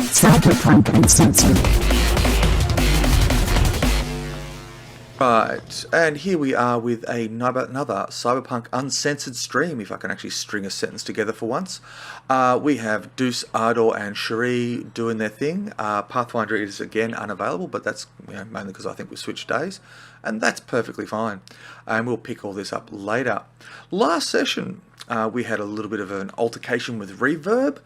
Cyberpunk Uncensored. Right, and here we are with another Cyberpunk Uncensored stream, if I can actually string a sentence together for once. We have Deuce, Ardor and Cherie doing their thing. Pathfinder is again unavailable, but that's mainly because I think we switched days, and that's perfectly fine. And we'll pick all this up later. Last session, we had a little bit of an altercation with Reverb.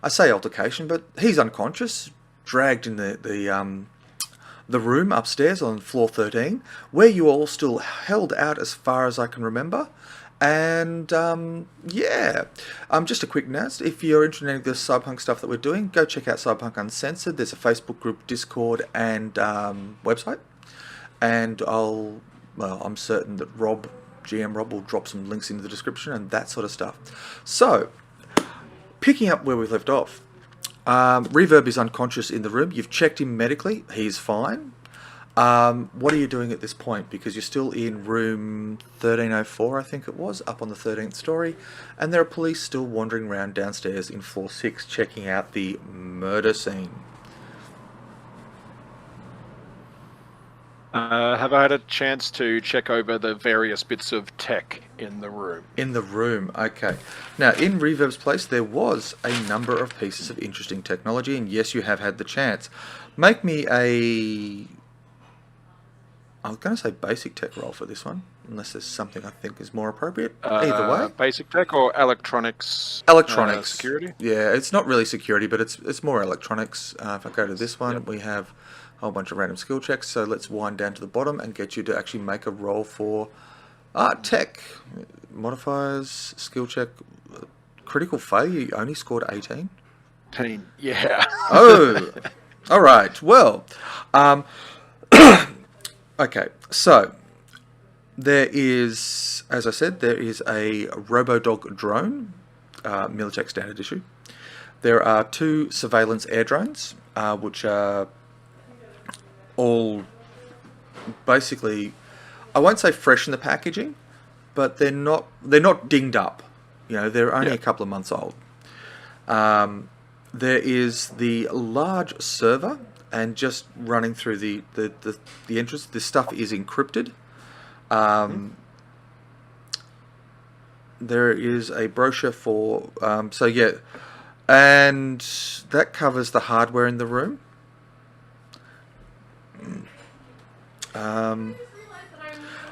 I say altercation, but he's unconscious, dragged in the room upstairs on floor 13, where you all still held out as far as I can remember. And just a quick note, if you're interested in any of the Cyberpunk stuff that we're doing, go check out Cyberpunk Uncensored. There's a Facebook group, Discord, and website. And I'm certain that GM Rob will drop some links into the description and that sort of stuff. So, picking up where we left off. Reverb is unconscious in the room. You've checked him medically. He's fine. What are you doing at this point? Because you're still in room 1304, I think it was, up on the 13th story. And there are police still wandering around downstairs in floor 6, checking out the murder scene. Have I had a chance to check over the various bits of tech in the room? In the room, okay. Now, in Reverb's place, there was a number of pieces of interesting technology, and yes, you have had the chance. Make me I was going to say basic tech roll for this one, unless there's something I think is more appropriate. Either way. Basic tech or electronics? Electronics. Security? Yeah, it's not really security, but it's more electronics. If I go to this one, we have a whole bunch of random skill checks. So let's wind down to the bottom and get you to actually make a roll for tech. Modifiers, skill check, critical failure. You only scored 18. 18, yeah. Oh, all right. Well, okay. So there is, as I said, there is a RoboDog drone, Militech standard issue. There are 2 surveillance air drones, which are all basically, I won't say fresh in the packaging, but they're not dinged up. You know, they're only a couple of months old. There is the large server, and just running through the entrance, this stuff is encrypted. There is a brochure for and that covers the hardware in the room.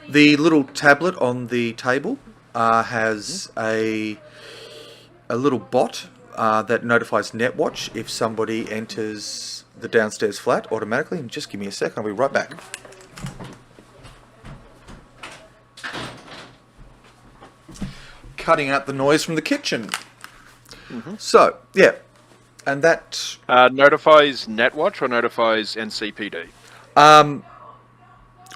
The little tablet on the table has a little bot that notifies Netwatch if somebody enters the downstairs flat automatically. And just give me a sec, I'll be right back. Cutting out the noise from the kitchen. So, yeah. And that notifies Netwatch or notifies NCPD?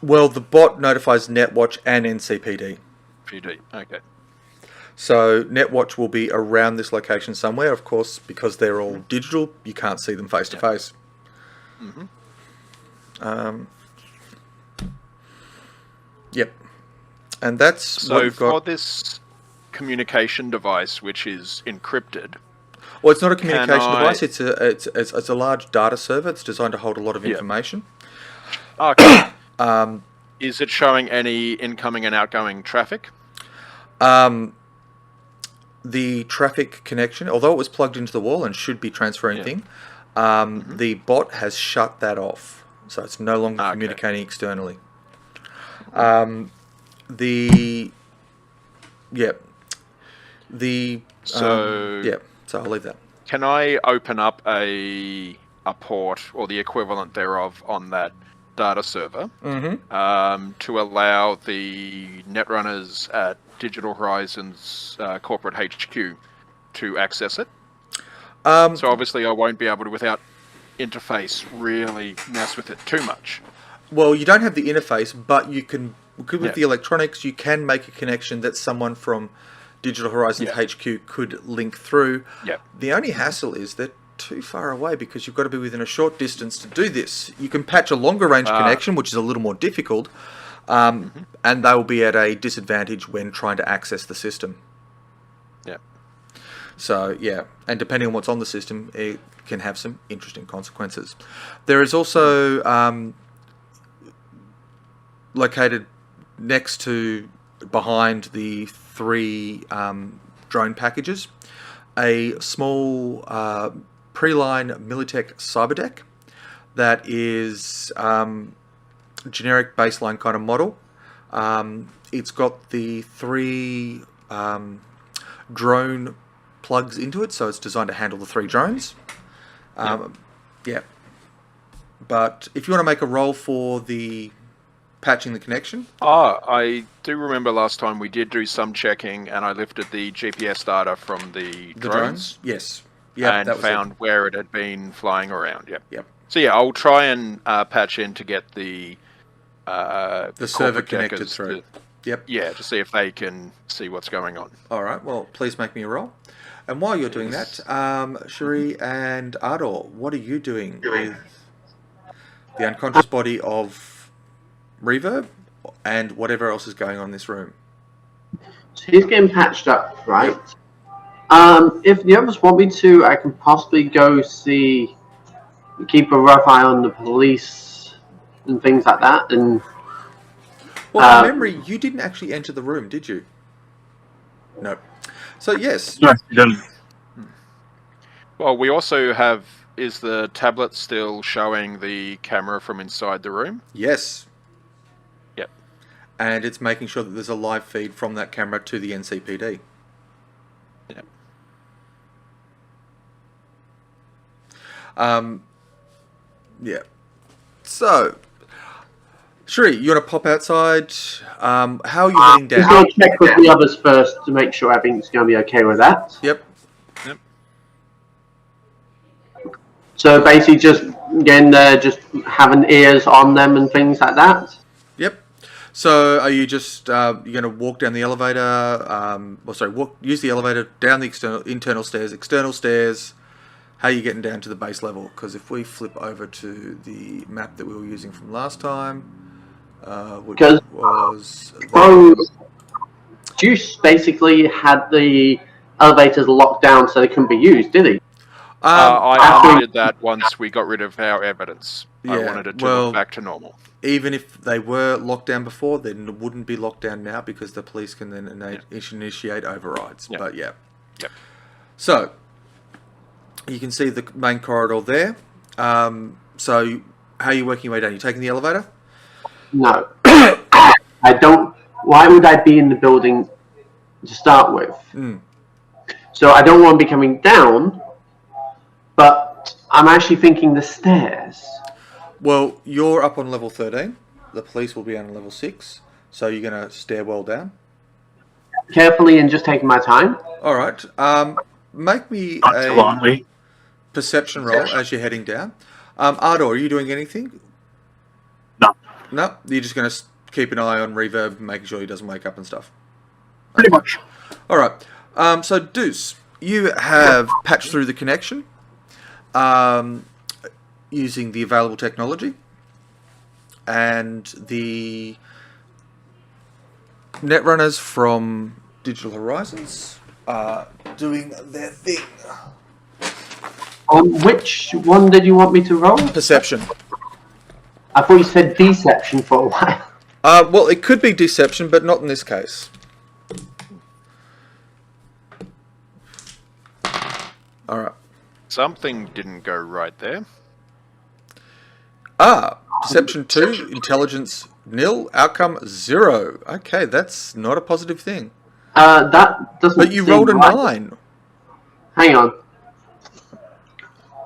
Well, the bot notifies Netwatch and NCPD. PD, okay. So Netwatch will be around this location somewhere. Of course, because they're all digital, you can't see them face to face. Yep. And that's so for this communication device, which is encrypted. Well, it's not a communication device. It's a large data server. It's designed to hold a lot of information. Okay. Is it showing any incoming and outgoing traffic? The traffic connection, although it was plugged into the wall and should be transferring thing, the bot has shut that off, so it's no longer communicating externally. So I'll leave that. Can I open up a port or the equivalent thereof on that data server to allow the netrunners at Digital Horizons corporate HQ to access it? So obviously I won't be able to, without interface, really mess with it too much. Well, you don't have the interface, but you can, with the electronics, you can make a connection that someone from Digital Horizons HQ could link through. The only hassle is that too far away because you've got to be within a short distance to do this. You can patch a longer range connection, which is a little more difficult, and they will be at a disadvantage when trying to access the system. So yeah, and depending on what's on the system, it can have some interesting consequences. There is also located next to, behind the 3 drone packages, a small pre-line Militech cyber deck that is generic baseline kind of model. It's got the 3 drone plugs into it, so it's designed to handle the 3 drones. Yeah. But if you want to make a roll for the patching the connection. I do remember last time we did do some checking, and I lifted the GPS data from the drones. Yes. Yeah, and found where it had been flying around. Yep. So yeah, I'll try and patch in to get the server connected through. Yep. Yeah, to see if they can see what's going on. All right. Well, please make me a roll. And while you're doing that, Cherie and Ardor, what are you doing with the unconscious body of Reverb and whatever else is going on in this room? So he's getting patched up, right? If the others want me to, I can possibly go see, keep a rough eye on the police and things like that. And well, from memory, you didn't actually enter the room, did you? No. So yes. Yes, you didn't. Well, we also have. Is the tablet still showing the camera from inside the room? Yes. Yep. And it's making sure that there's a live feed from that camera to the NCPD. Yep. Yeah. So, Cherie, you want to pop outside? How are you heading down? I'll check with the others first to make sure everything's going to be okay with that. Yep. So basically just getting there, just having ears on them and things like that? Yep. So are you just, you're going to walk down the elevator, use the elevator, down the internal stairs, external stairs. How are you getting down to the base level? Because if we flip over to the map that we were using from last time, which was... Juice basically had the elevators locked down so they couldn't be used, did he? I did that once we got rid of our evidence. Yeah, I wanted it to look back to normal. Even if they were locked down before, they wouldn't be locked down now because the police can then initiate overrides. Yep. But yeah. Yep. So, you can see the main corridor there. So, how are you working your way down? You taking the elevator? No. I don't... Why would I be in the building to start with? So I don't want to be coming down, but I'm actually thinking the stairs. Well, you're up on level 13. The police will be on level 6. So you're going to stairwell down? Carefully and just taking my time. All right. Make me a perception roll as you're heading down. Ardor, are you doing anything? No. No? You're just going to keep an eye on Reverb, making sure he doesn't wake up and stuff? Pretty much. All right. So, Deuce, you have patched through the connection using the available technology, and the netrunners from Digital Horizons are doing their thing. On which one did you want me to roll? Perception. I thought you said deception for a while. Well, it could be deception, but not in this case. All right. Something didn't go right there. Deception 2, intelligence nil, outcome 0. Okay, that's not a positive thing. That doesn't. But you seem rolled a right. 9. Hang on.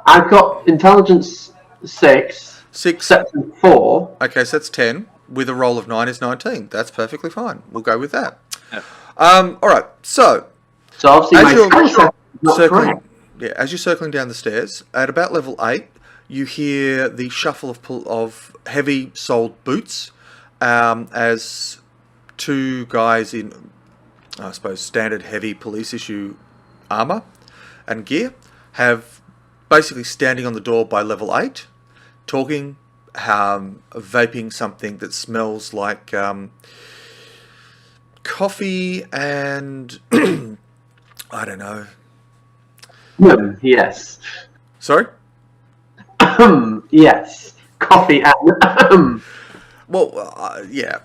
I've got intelligence 6. 6. Perception 4. Okay, so that's 10. With a roll of 9 is 19. That's perfectly fine. We'll go with that. Yep. All right. So obviously as my you're skill set is not correct. as you're circling down the stairs, at about level 8, you hear the shuffle of heavy-soled boots as 2 guys in, I suppose, standard heavy police issue armour and gear have basically standing on the door by level 8, talking, vaping something that smells like coffee and I don't know, Yes. Sorry? Yes. Coffee and Well, yeah.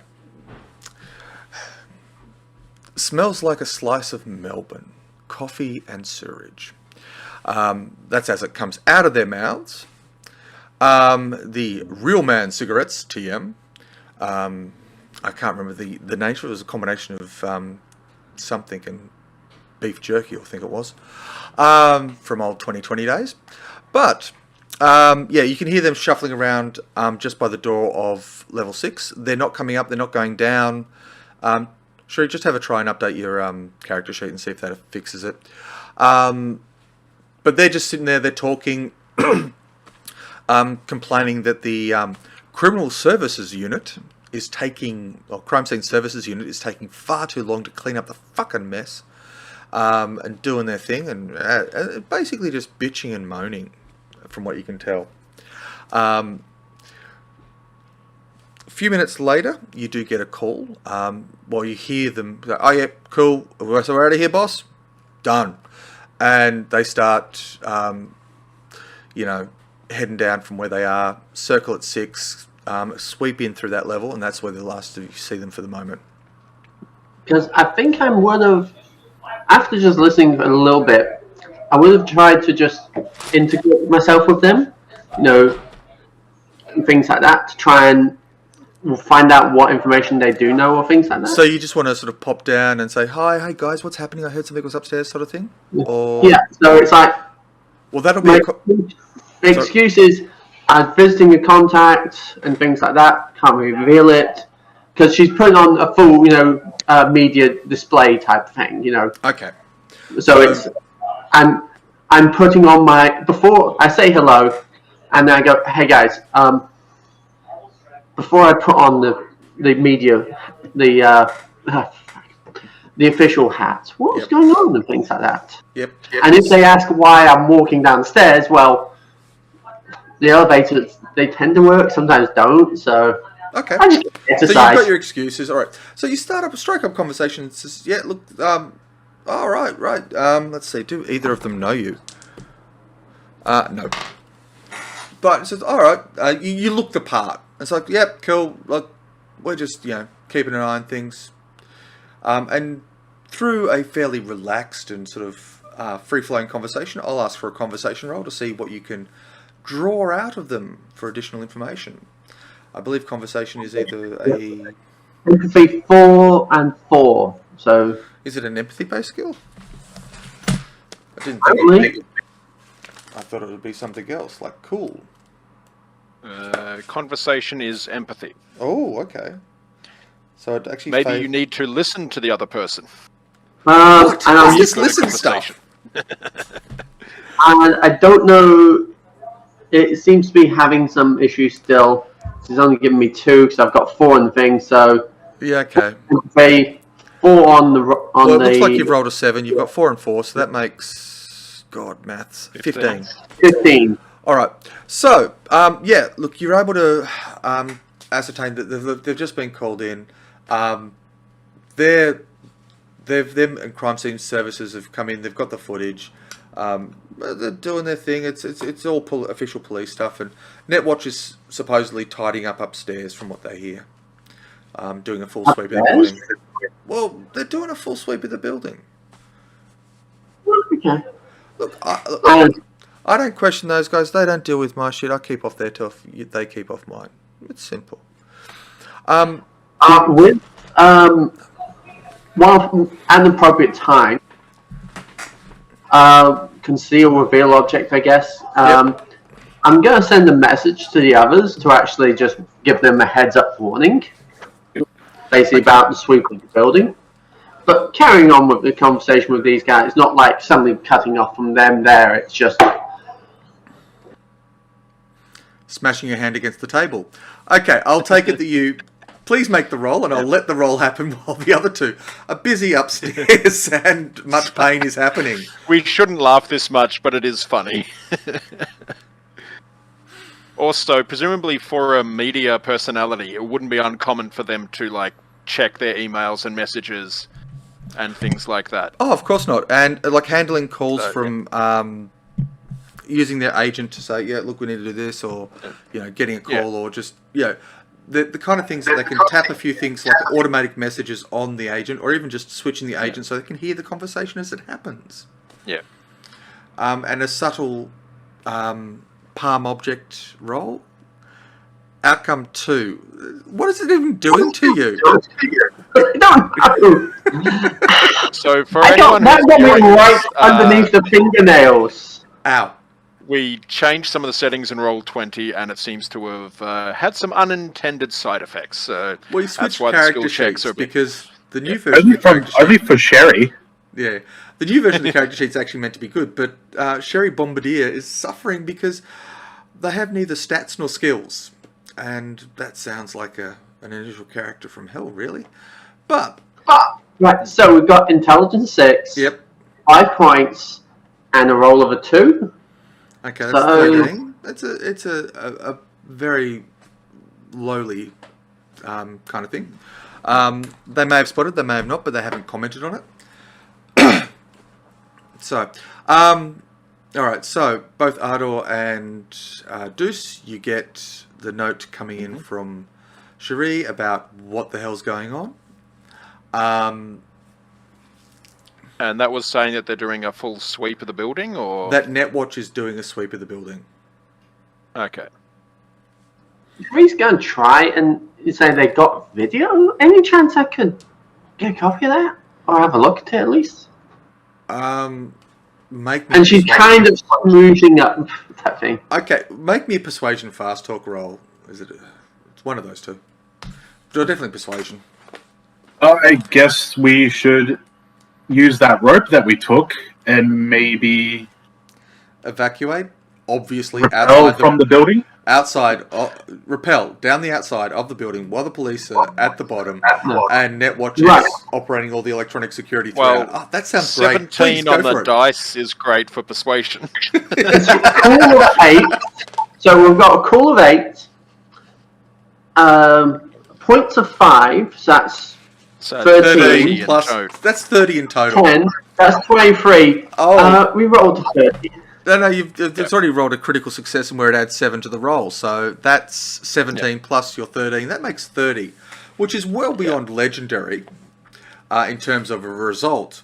Smells like a slice of Melbourne. Coffee and sewerage. That's as it comes out of their mouths. The Real Man cigarettes, TM. I can't remember the nature. It was a combination of something and beef jerky, I think it was, from old 2020 days. But yeah, you can hear them shuffling around just by the door of level 6. They're not coming up. They're not going down. Sure, just have a try and update your character sheet and see if that fixes it. But they're just sitting there. They're talking, complaining that the criminal services unit is taking, or crime scene services unit is taking far too long to clean up the fucking mess, and doing their thing, and basically just bitching and moaning, from what you can tell. A few minutes later, you do get a call. While you hear them, oh yeah, cool. So we're out of here, boss. Done. And they start, you know, heading down from where they are. Circle at 6. Sweep in through that level, and that's where the last of you see them for the moment. Because I think I'm one of, after just listening a little bit, I would have tried to just integrate myself with them, you know, things like that, to try and find out what information they do know or things like that. So you just want to sort of pop down and say, hi, hey guys, what's happening? I heard something was upstairs, sort of thing? Or... Yeah, so it's like, well, that'll be the excuse is I'm visiting a contact and things like that, can't reveal it, because she's putting on a full, you know, media display type thing, you know. Okay. So it's, I'm putting on my, before I say hello, and then I go, hey guys, before I put on the media, the official hat, what's going on and things like that. Yep. And if they ask why I'm walking downstairs, well, the elevators, they tend to work, sometimes don't, so... Okay. I just so you've got your excuses, all right. So you start up a strike-up conversation and says, yeah, look, all right, let's see, do either of them know you? No. But it says, all right, you look the part. It's like, yep, cool, look, we're just, you know, keeping an eye on things. And through a fairly relaxed and sort of free-flowing conversation, I'll ask for a conversation roll to see what you can draw out of them for additional information. I believe conversation is either a... Empathy 4 and 4, so... Is it an empathy-based skill? I didn't think I thought it would be something else, like cool. Conversation is empathy. Oh, okay. So it actually... Maybe you need to listen to the other person. What? And I'm just listen stuff. And I don't know... It seems to be having some issues still. She's only given me 2 because I've got 4 in the thing, so... Yeah, okay. 4 on the... Well, it looks like you've rolled a 7. You've got 4 and 4, so that makes... God, maths. 15. 15. All right. So, yeah, look, you're able to ascertain that they've just been called in. Them and crime scene services have come in. They've got the footage. They're doing their thing. It's all official police stuff, and Netwatch is supposedly tidying up upstairs, from what they hear. Doing a full sweep of the building. Well, they're doing a full sweep of the building. Okay. Look, I don't question those guys. They don't deal with my shit. I keep off their stuff. They keep off mine. It's simple. With well, at an appropriate time, conceal, reveal object, I guess. Yep. I'm going to send a message to the others to actually just give them a heads-up warning, basically about the sweep of the building. But carrying on with the conversation with these guys, it's not like suddenly cutting off from them there. It's just... Smashing your hand against the table. Okay, I'll take it that you... Please make the roll, and I'll let the roll happen while the other two are busy upstairs and much pain is happening. We shouldn't laugh this much, but it is funny. Also, presumably for a media personality, it wouldn't be uncommon for them to, like, check their emails and messages and things like that. Oh, of course not. And like handling calls from using their agent to say, yeah, look, we need to do this, or getting a call, or just the kind of things that they can tap a few things like automatic messages on the agent, or even just switching the agent so they can hear the conversation as it happens. Yeah. And a subtle palm object role. Outcome 2. What is it even doing to you? I don't know. So for That anyone got who's me joined right us, underneath the fingernails. Ow. we changed some of the settings in Roll20, and it seems to have had some unintended side effects. So We that's switched why the character skill checks sheets are because the new version of the character sheet... Only for Sherry. Yeah. The new version of the character sheet's actually meant to be good, but Sherry Bombardier is suffering because they have neither stats nor skills. And that sounds like an initial character from hell, really. But... Right, so we've got intelligence 6. Yep. 5 points, and a roll of a 2. Okay, that's So- 13. It's a very lowly kind of thing. They may have spotted, they may have not, but they haven't commented on it. So, alright, so both Ardor and Deuce, you get the note coming in from Cherie about what the hell's going on. And that was saying that they're doing a full sweep of the building, or... That Netwatch is doing a sweep of the building. Okay. Cherie's going to try and say they got video. Any chance I could get a copy of that? Or have a look at it at least? Make me And she's persuasion. kind of smoothing up that thing. Okay, make me a persuasion fast talk roll. Is it? It's one of those two. Definitely persuasion. I guess we should use that rope that we took and maybe Evacuate. Obviously, repel from the building. Repel down the outside of the building while the police are at the bottom, and Netwatch is Right. operating all the electronic security Well, throughout. Oh, that sounds great. 17 Please, on go the for it. dice is great for persuasion. It's a cool of 8. So we've got a cool of 8. Points of 5. So that's So 13 30 in plus. total. That's 30 in total. 10. That's 23. Oh. We rolled a 30. No, it's already rolled a critical success, and where it adds 7 to the roll. So that's 17 plus your 13. That makes 30, which is well beyond legendary in terms of a result.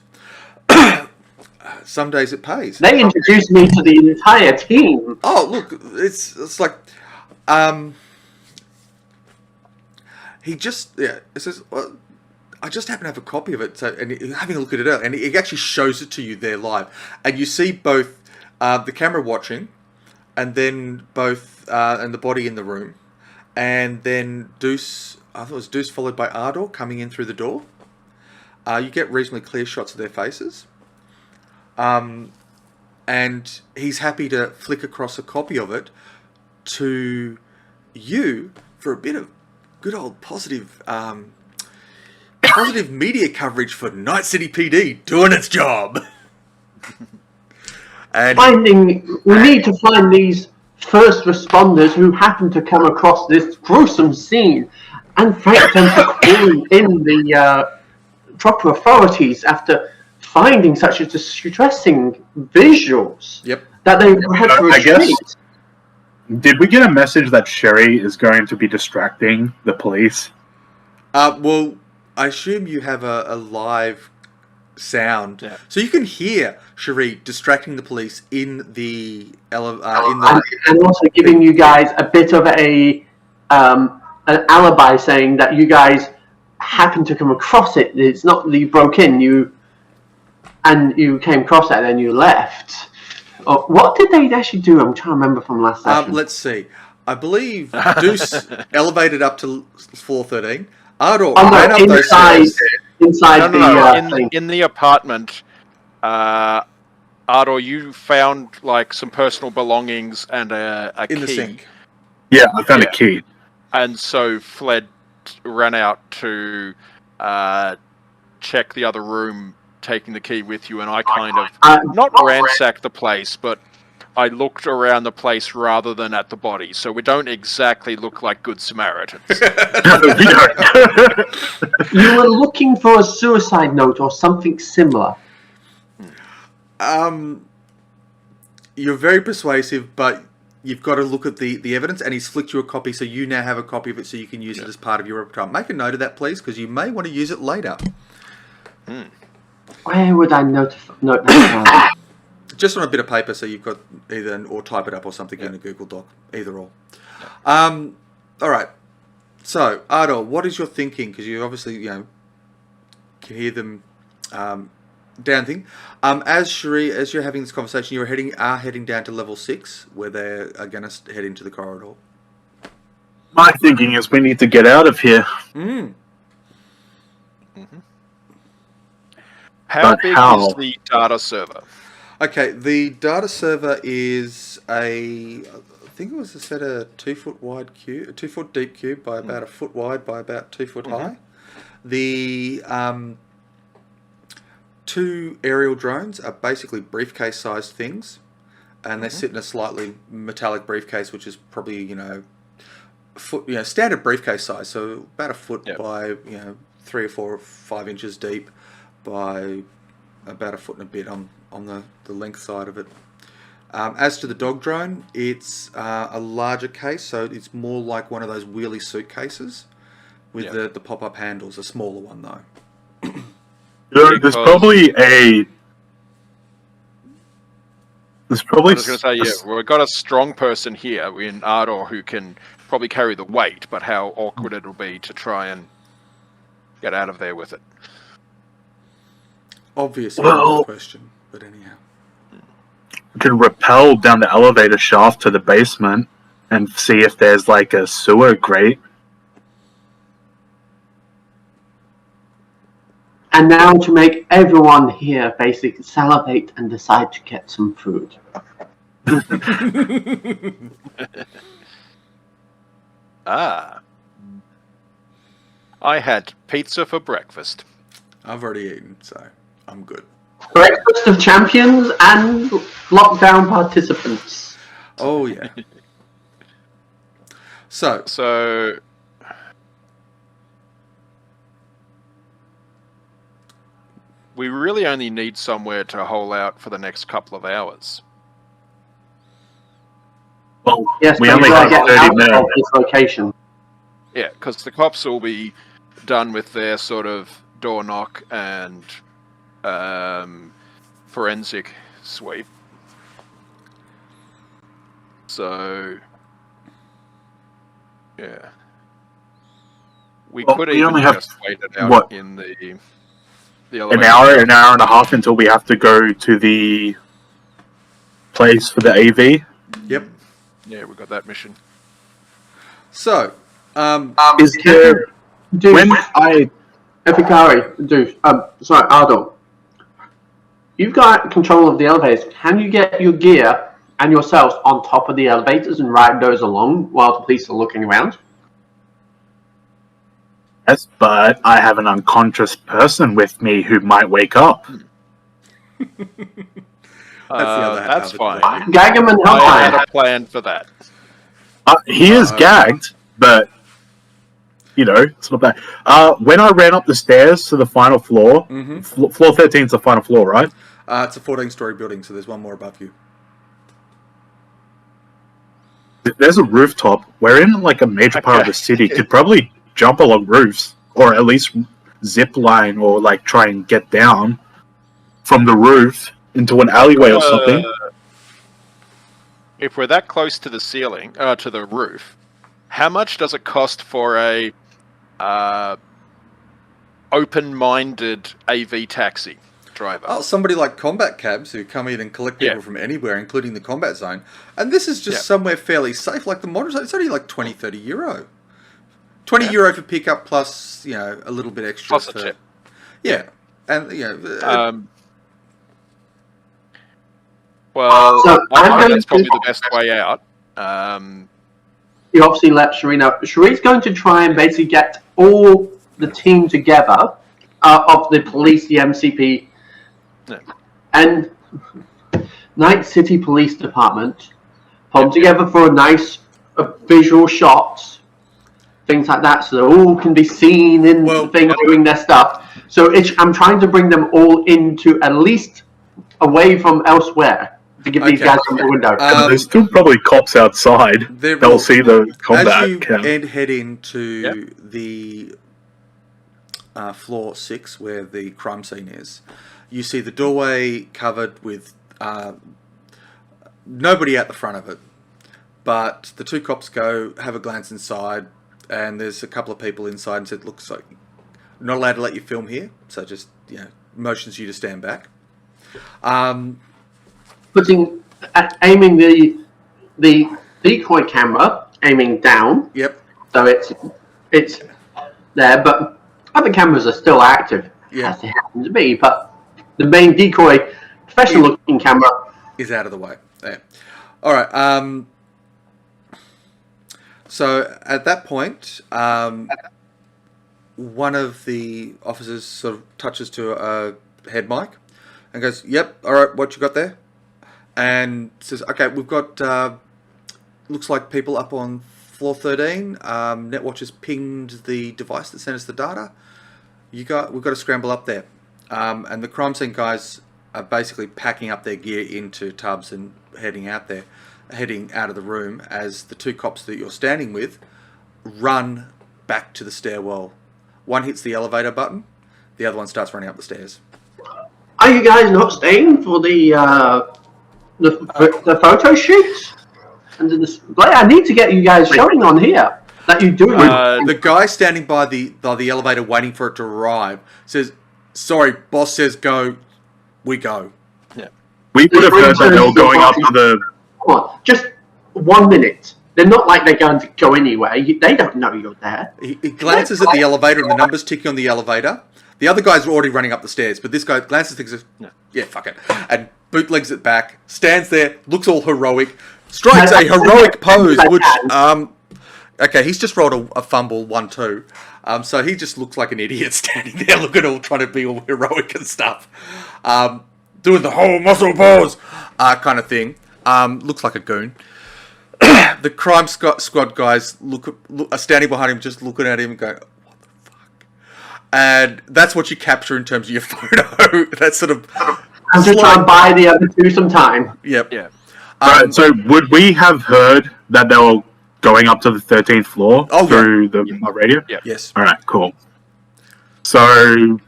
Some days it pays. They introduced me to the entire team. Oh, look, it's like, he just, it says, well, I just happen to have a copy of it, so, and having a look at it, and it actually shows it to you there live, and you see both the camera watching, and then both, and the body in the room, and then Deuce, I thought it was Deuce followed by Ardor coming in through the door. You get reasonably clear shots of their faces. And he's happy to flick across a copy of it to you for a bit of good old positive media coverage for Night City PD doing its job. And We need to find these first responders who happen to come across this gruesome scene and thank them for calling in the proper authorities after finding such a distressing visuals that they had to I guess- retreat. Did we get a message that Sherry is going to be distracting the police? well, I assume you have a live sound, so you can hear Cherie distracting the police in the And also giving you guys a bit of an alibi, saying that you guys happened to come across it. It's not that you broke in, you came across it and then you left. What did they actually do? I'm trying to remember from last session. let's see. I believe Deuce elevated up to floor 13. Ardor Oh, ran no, up those stairs. inside No. thing. In the apartment, Ardor, you found like some personal belongings and a key. In the sink. Yeah, I found a key. And so ran out to check the other room, taking the key with you, and I kind of not ransacked the place, but I looked around the place rather than at the body, so we don't exactly look like good Samaritans. You were looking for a suicide note or something similar. You're very persuasive, but you've got to look at the evidence, and he's flicked you a copy, so you now have a copy of it, so you can use it as part of your repertoire. Make a note of that, please, because you may want to use it later. Where would I note that? Just on a bit of paper, so you've got or type it up or something in a Google Doc, either or. All right. So, Ardor, what is your thinking? Because you obviously, can hear them down thing. As Cherie, as you're having this conversation, you are heading down to level 6, where they are going to head into the corridor. My thinking is we need to get out of here. How big is the data server? Okay, the data server is I think it was a set of 2 foot wide cube, a 2 foot deep cube by about a foot wide by about 2 foot high. The 2 aerial drones are basically briefcase sized things, and they sit in a slightly metallic briefcase, which is probably foot, standard briefcase size, so about a foot by 3 or 4 or 5 inches deep by about a foot and a bit on the length side of it. As to the dog drone, it's a larger case, so it's more like one of those wheelie suitcases with the pop-up handles, a smaller one though. There's probably I was going to say, we've got a strong person here in Ardor who can probably carry the weight, but how awkward it'll be to try and get out of there with it. Obviously, question, but anyhow. We could rappel down the elevator shaft to the basement and see if there's like a sewer grate. And now to make everyone here basically salivate and decide to get some food. I had pizza for breakfast. I've already eaten, so I'm good. Breakfast of champions and lockdown participants. Oh, yeah. So we really only need somewhere to hole out for the next couple of hours. Well, yes, we only have 30 minutes. Of this location. Yeah, because the cops will be done with their sort of door knock and forensic sweep. So, yeah. We could we even only have, just wait it out in the elevator. An hour and a half until we have to go to the place for the AV. Yep. Yeah, we got that mission. So, is there... Dude, when Efikari, dude, sorry, Ardor. You've got control of the elevators. Can you get your gear and yourselves on top of the elevators and ride those along while the police are looking around? Yes, but I have an unconscious person with me who might wake up. That's fine. Gag him and help I him. had a plan for that. He is gagged, but... it's not bad. When I ran up the stairs to the final floor, floor 13 is the final floor, right? It's a 14-story building, so there's one more above you. There's a rooftop. We're in like a major part of the city. Could probably jump along roofs, or at least zip line, or like try and get down from the roof into an alleyway or something. If we're that close to the ceiling, to the roof, how much does it cost for a open-minded AV taxi driver? Oh, somebody like combat cabs who come in and collect people from anywhere, including the combat zone. And this is just somewhere fairly safe, like the modern zone. It's only like 20, 30 euro. 20 euro for pickup plus, a little bit extra. Plus a tip. Yeah. And, well, So I think that's probably the best way out. You obviously let Cherie know. Cherie's going to try and basically get all the team together of the police, the MCP, and Night City Police Department, put them together for a nice visual shots, things like that, so they all can be seen in the thing doing their stuff. So I'm trying to bring them all into at least away from elsewhere to give these guys from the window. There's still probably cops outside. They'll see the combat. As you head into the floor 6 where the crime scene is, you see the doorway covered with nobody at the front of it, but the 2 cops have a glance inside, and there's a couple of people inside and said, looks like I'm not allowed to let you film here, so just motions you to stand back. Aiming the decoy camera, aiming down. Yep. So it's there, but other cameras are still active, as they happen to be. But the main decoy, professional-looking camera, is out of the way. There. All right. So at that point, one of the officers sort of touches to a head mic and goes, "Yep, all right, what you got there?" And says, "Okay, we've got looks like people up on floor 13. Netwatchers pinged the device that sent us the data. We've got to scramble up there." And the crime scene guys are basically packing up their gear into tubs and heading out of the room as the 2 cops that you're standing with run back to the stairwell. One hits the elevator button, the other one starts running up the stairs. Are you guys not staying for the photo shoots and the display? I need to get you guys showing on here that you do. The guy standing by the elevator waiting for it to arrive says, "Sorry, boss says go, we go." Yeah, we would have heard that they were going up to the. Come on, just 1 minute. They're not like they're going to go anywhere. They don't know you're there. He glances at the elevator and the numbers ticking on the elevator. The other guys are already running up the stairs, but this guy glances, thinks, "Yeah, fuck it," and bootlegs it back, stands there, looks all heroic, strikes a heroic pose, which, okay, he's just rolled a fumble 1-2, so he just looks like an idiot standing there, looking all, trying to be all heroic and stuff, doing the whole muscle pose, kind of thing, looks like a goon. The crime squad guys are standing behind him, just looking at him and going, "What the fuck?" And that's what you capture in terms of your photo. That's sort of. I'm just trying to buy the other 2 some time. Yep. yeah. Right, so would we have heard that they were going up to the 13th floor through the radio? Yeah. Yes. All right, cool. So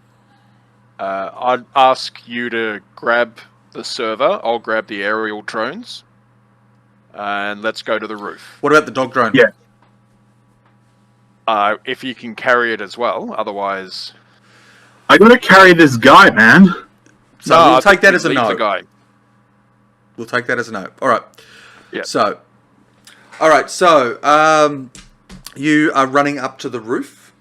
I'd ask you to grab the server. I'll grab the aerial drones. And let's go to the roof. What about the dog drone? Yeah. If you can carry it as well, otherwise... I gotta carry this guy, man. So we'll take that as a no. The guy. We'll take that as a no. All right. Yeah. So, all right. So, you are running up to the roof.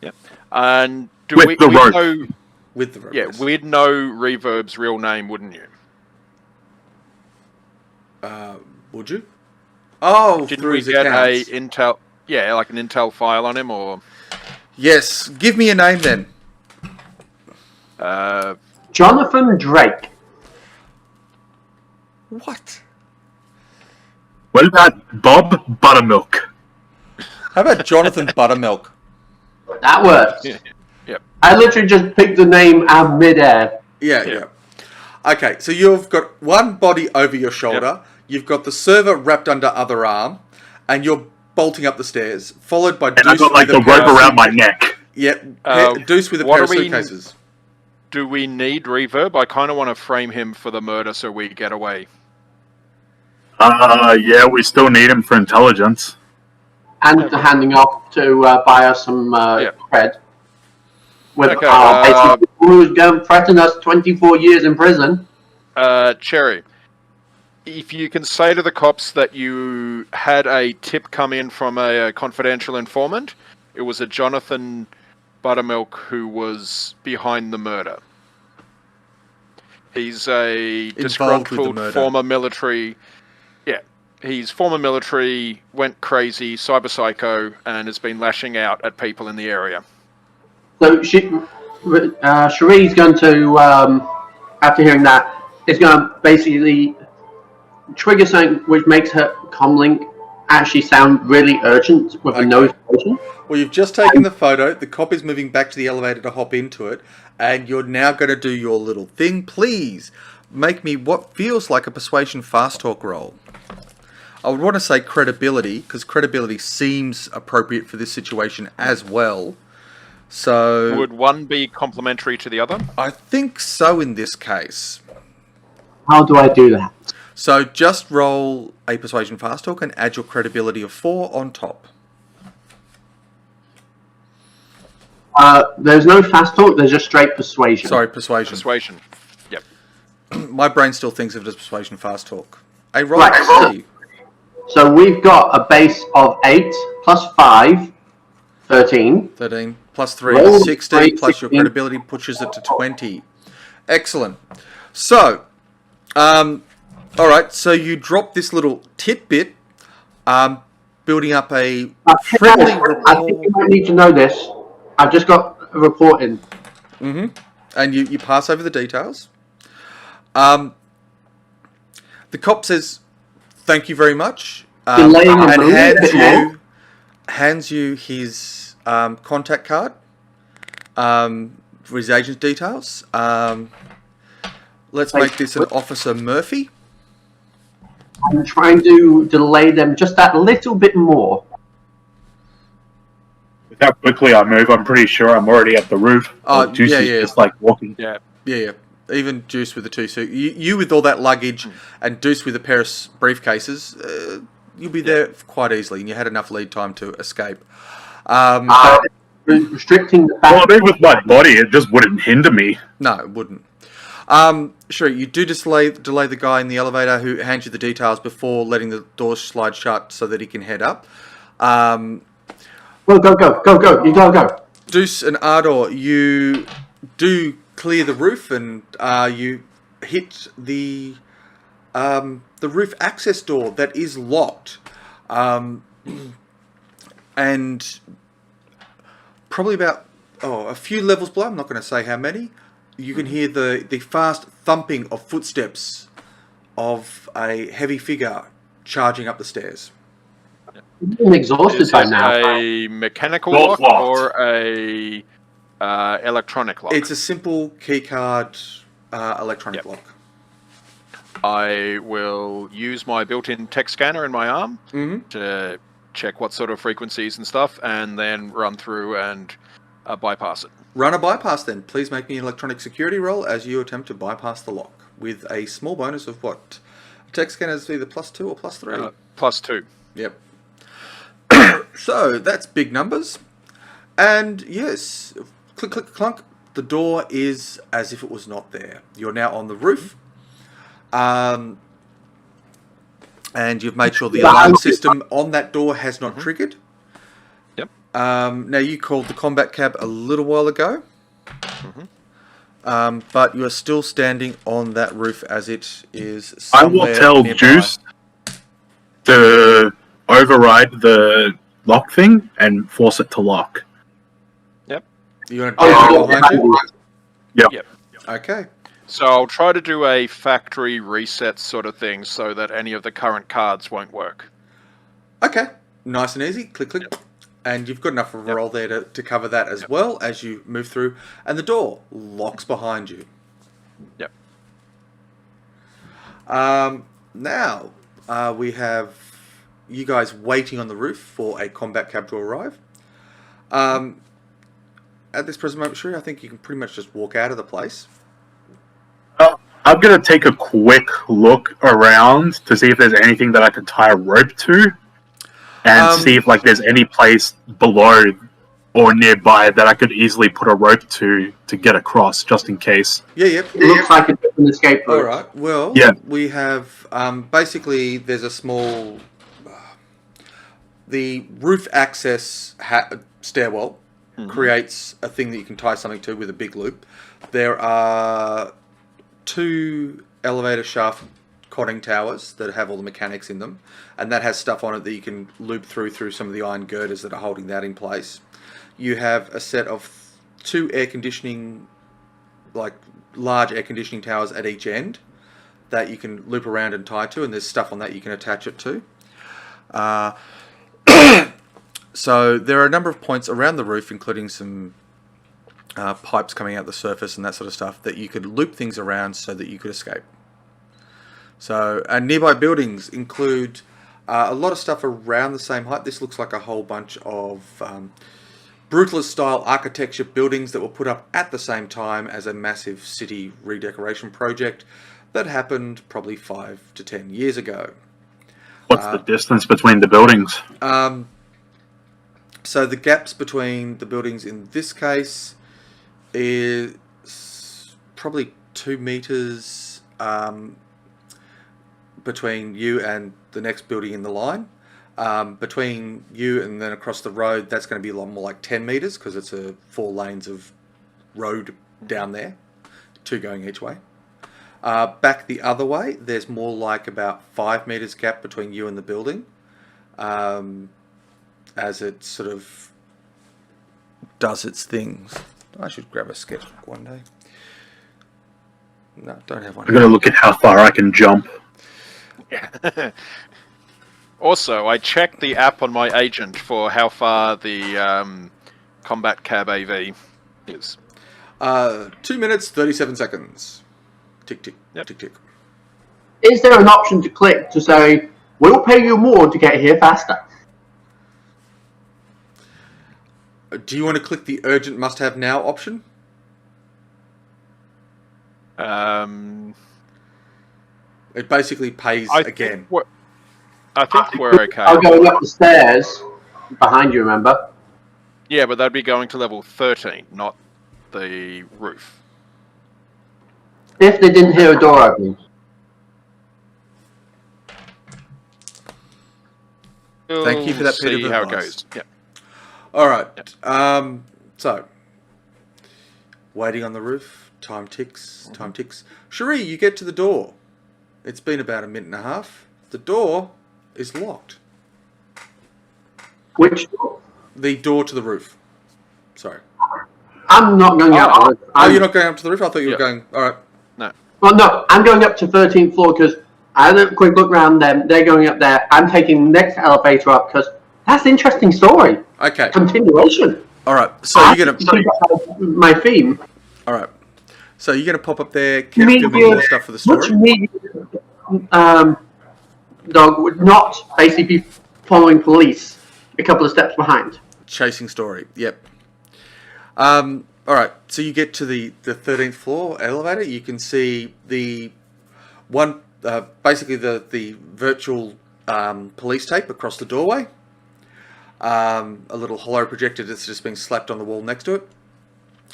Yeah. And with the rope. Know, with the rope. Yeah, yes. we'd know Reverb's real name, wouldn't you? Would you? Oh, Didn't through we his get accounts. a intel? Yeah, like an intel file on him, or Yes. Give me a name then. Jonathan Drake. What? What about Bob Buttermilk? How about Jonathan Buttermilk? That works. Yeah. Yep. I literally just picked the name out of midair. Yeah. Okay, so you've got one body over your shoulder, you've got the server wrapped under other arm, and you're bolting up the stairs, followed by Deuce I've got like with the a pair rope of around my neck. Yep, Deuce with a pair of suitcases. Do we need Reverb? I kind of want to frame him for the murder so we get away. Yeah, we still need him for intelligence. And handing off to buy us some cred. With Okay, who's going to threaten us 24 years in prison. Cherry, if you can say to the cops that you had a tip come in from a confidential informant, it was a Jonathan Buttermilk who was behind the murder. He's a disgruntled former military. Yeah, he's former military, went crazy, cyber psycho, and has been lashing out at people in the area. So Cherie's going to, after hearing that, is going to basically trigger something which makes her comlink actually sound really urgent with a notification. Well, you've just taken the photo. The cop is moving back to the elevator to hop into it, and you're now going to do your little thing. Please make me what feels like a persuasion fast talk roll. I would want to say credibility, because credibility seems appropriate for this situation as well. So Would one be complementary to the other? I think so in this case. How do I do that? So just roll a persuasion fast talk and add your credibility of 4 on top. There's no fast talk, there's just straight persuasion. Sorry, persuasion. Persuasion. Yep. My brain still thinks of it as persuasion fast talk. A roll Right. C. So we've got a base of 8 plus 5, 13. 13 plus 3 Roll is 16, 3, plus your 16. credibility pushes it to 20. Excellent. So, alright, so you drop this little tidbit, building up a friendly I rapport. think you might need to know this. I've just got a report in. And you pass over the details. The cop says, "Thank you very much," Delaying the and movie a bit more. hands you his contact card for his agent details. Let's make this an Officer Murphy. I'm trying to delay them just that little bit more. With how quickly I move, I'm pretty sure I'm already at the roof. Juicy's just like walking. Yeah. Yeah. Even Deuce with the 2 suit. You with all that luggage and Deuce with a pair of briefcases, you'll be there quite easily, and you had enough lead time to escape. Restricting the Well, back. I mean, with my body, it just wouldn't hinder me. No, it wouldn't. Sure, you do delay the guy in the elevator who hands you the details before letting the doors slide shut so that he can head up. Go. You go. Deuce and Ardor, you do clear the roof and you hit the roof access door that is locked. And probably about a few levels below, I'm not going to say how many, you can hear the fast thumping of footsteps of a heavy figure charging up the stairs. I'm exhausted Is by this now. a mechanical Door's lock locked. or a electronic lock? It's a simple keycard electronic lock. I will use my built-in tech scanner in my arm to check what sort of frequencies and stuff, and then run through and bypass it. Run a bypass then. Please make me an electronic security roll as you attempt to bypass the lock with a small bonus of what? Tech scanner is either +2 or +3. +2. Yep. So that's big numbers. And yes, click, click, clunk. The door is as if it was not there. You're now on the roof. And you've made sure the alarm system on that door has not triggered. Yep. Now you called the combat cab a little while ago. But you are still standing on that roof as it is I will somewhere tell nearby. Juice to override the lock thing and force it to lock. Yep. You want to do it behind you? Yep. Okay. So I'll try to do a factory reset sort of thing so that any of the current cards won't work. Okay. Nice and easy. Click, click. And you've got enough of a roll there to cover that as well as you move through. And the door locks behind you. Yep. Now, we have you guys waiting on the roof for a combat cab to arrive. At this present moment, sure, I think you can pretty much just walk out of the place. I'm going to take a quick look around to see if there's anything that I can tie a rope to, and see if there's any place below or nearby that I could easily put a rope to get across, just in case. Yeah, yep. It looks like a different escape route. All right. Well, Yeah. we have basically there's a small the roof access stairwell creates a thing that you can tie something to with a big loop. There are 2 elevator shaft conning towers that have all the mechanics in them, and that has stuff on it that you can loop through some of the iron girders that are holding that in place. You have a set of 2 air conditioning, like large air conditioning towers at each end, that you can loop around and tie to, and there's stuff on that you can attach it to. So there are a number of points around the roof, including some pipes coming out the surface and that sort of stuff, that you could loop things around so that you could escape. So, and nearby buildings include a lot of stuff around the same height. This looks like a whole bunch of brutalist style architecture buildings that were put up at the same time as a massive city redecoration project that happened probably 5 to 10 years ago. What's the distance between the buildings? So the gaps between the buildings in this case is probably 2 meters between you and the next building in the line. Between you and then across the road, that's going to be a lot more like 10 meters because it's 4 lanes of road down there, 2 going each way. Back the other way, there's more like about 5 meters gap between you and the building, as it sort of does its things. I should grab a sketchbook one day. No, don't have one. I'm going to look at how far I can jump. Yeah. Also, I checked the app on my agent for how far the Combat Cab AV is. 2 minutes, 37 seconds. Tick, tick, yep. tick, tick. Is there an option to click to say, we'll pay you more to get here faster? Do you want to click the urgent must have now option? It basically pays again. I think we're okay. I'm going up the stairs behind you, remember? Yeah, but that'd be going to level 13, not the roof. If they didn't hear a door opening. Thank you for that bit of See how it advice. goes. Yeah. All right. Yep. So, waiting on the roof. Time ticks. Time ticks. Cherie, you get to the door. It's been about a minute and a half. The door is locked. Which door? The door to the roof. Sorry. I'm not going up. Oh, you're not going up to the roof? I thought you were going... All right. No. Well, no, I'm going up to 13th floor because I had a quick look around them. They're going up there. I'm taking the next elevator up because that's an interesting story. Okay. Continuation. All right. So you're going to... My theme. All right. So you're going to pop up there, keep filming more stuff for the story? Which media dog would not basically be following police a couple of steps behind. Chasing story. Yep. All right. So you get to the 13th floor elevator. You can see the one, basically the virtual police tape across the doorway. A little hollow projector that's just been slapped on the wall next to it.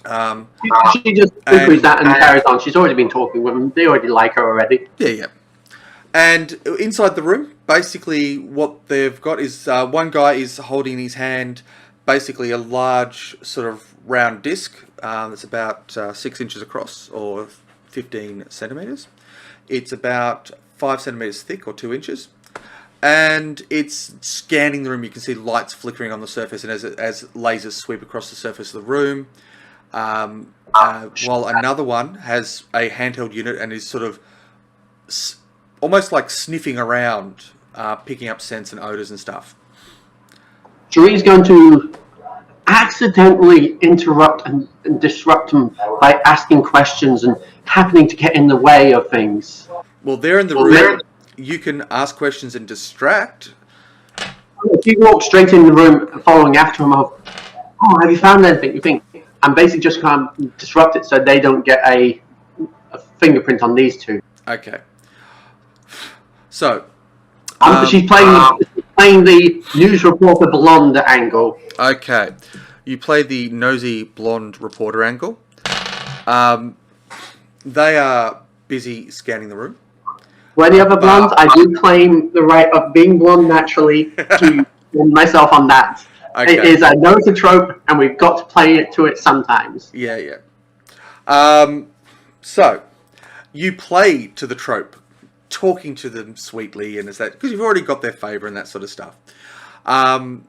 She just poo-poos that and carries on. She's already been talking with them. They already like her already. Yeah. And inside the room, basically what they've got is one guy is holding in his hand basically a large sort of round disc that's about 6 inches across or 15 centimeters. It's about 5 centimeters thick or 2 inches. And it's scanning the room. You can see lights flickering on the surface, and as lasers sweep across the surface of the room, while another one has a handheld unit and is sort of almost like sniffing around, picking up scents and odors and stuff. Cherie's going to accidentally interrupt and disrupt him by asking questions and happening to get in the way of things. Well, they're in the room. You can ask questions and distract. If you walk straight in the room following after him, have you found anything? You think, I'm basically just going to disrupt it so they don't get a fingerprint on these two. Okay. So, she's playing the news reporter blonde angle. Okay. You play the nosy blonde reporter angle. They are busy scanning the room. For any other blondes, I do claim the right of being blonde naturally to win myself on that. Okay. It is, I know it's a trope, and we've got to play it to it sometimes. Yeah. So, you play to the trope, talking to them sweetly, and is that because you've already got their favour and that sort of stuff. And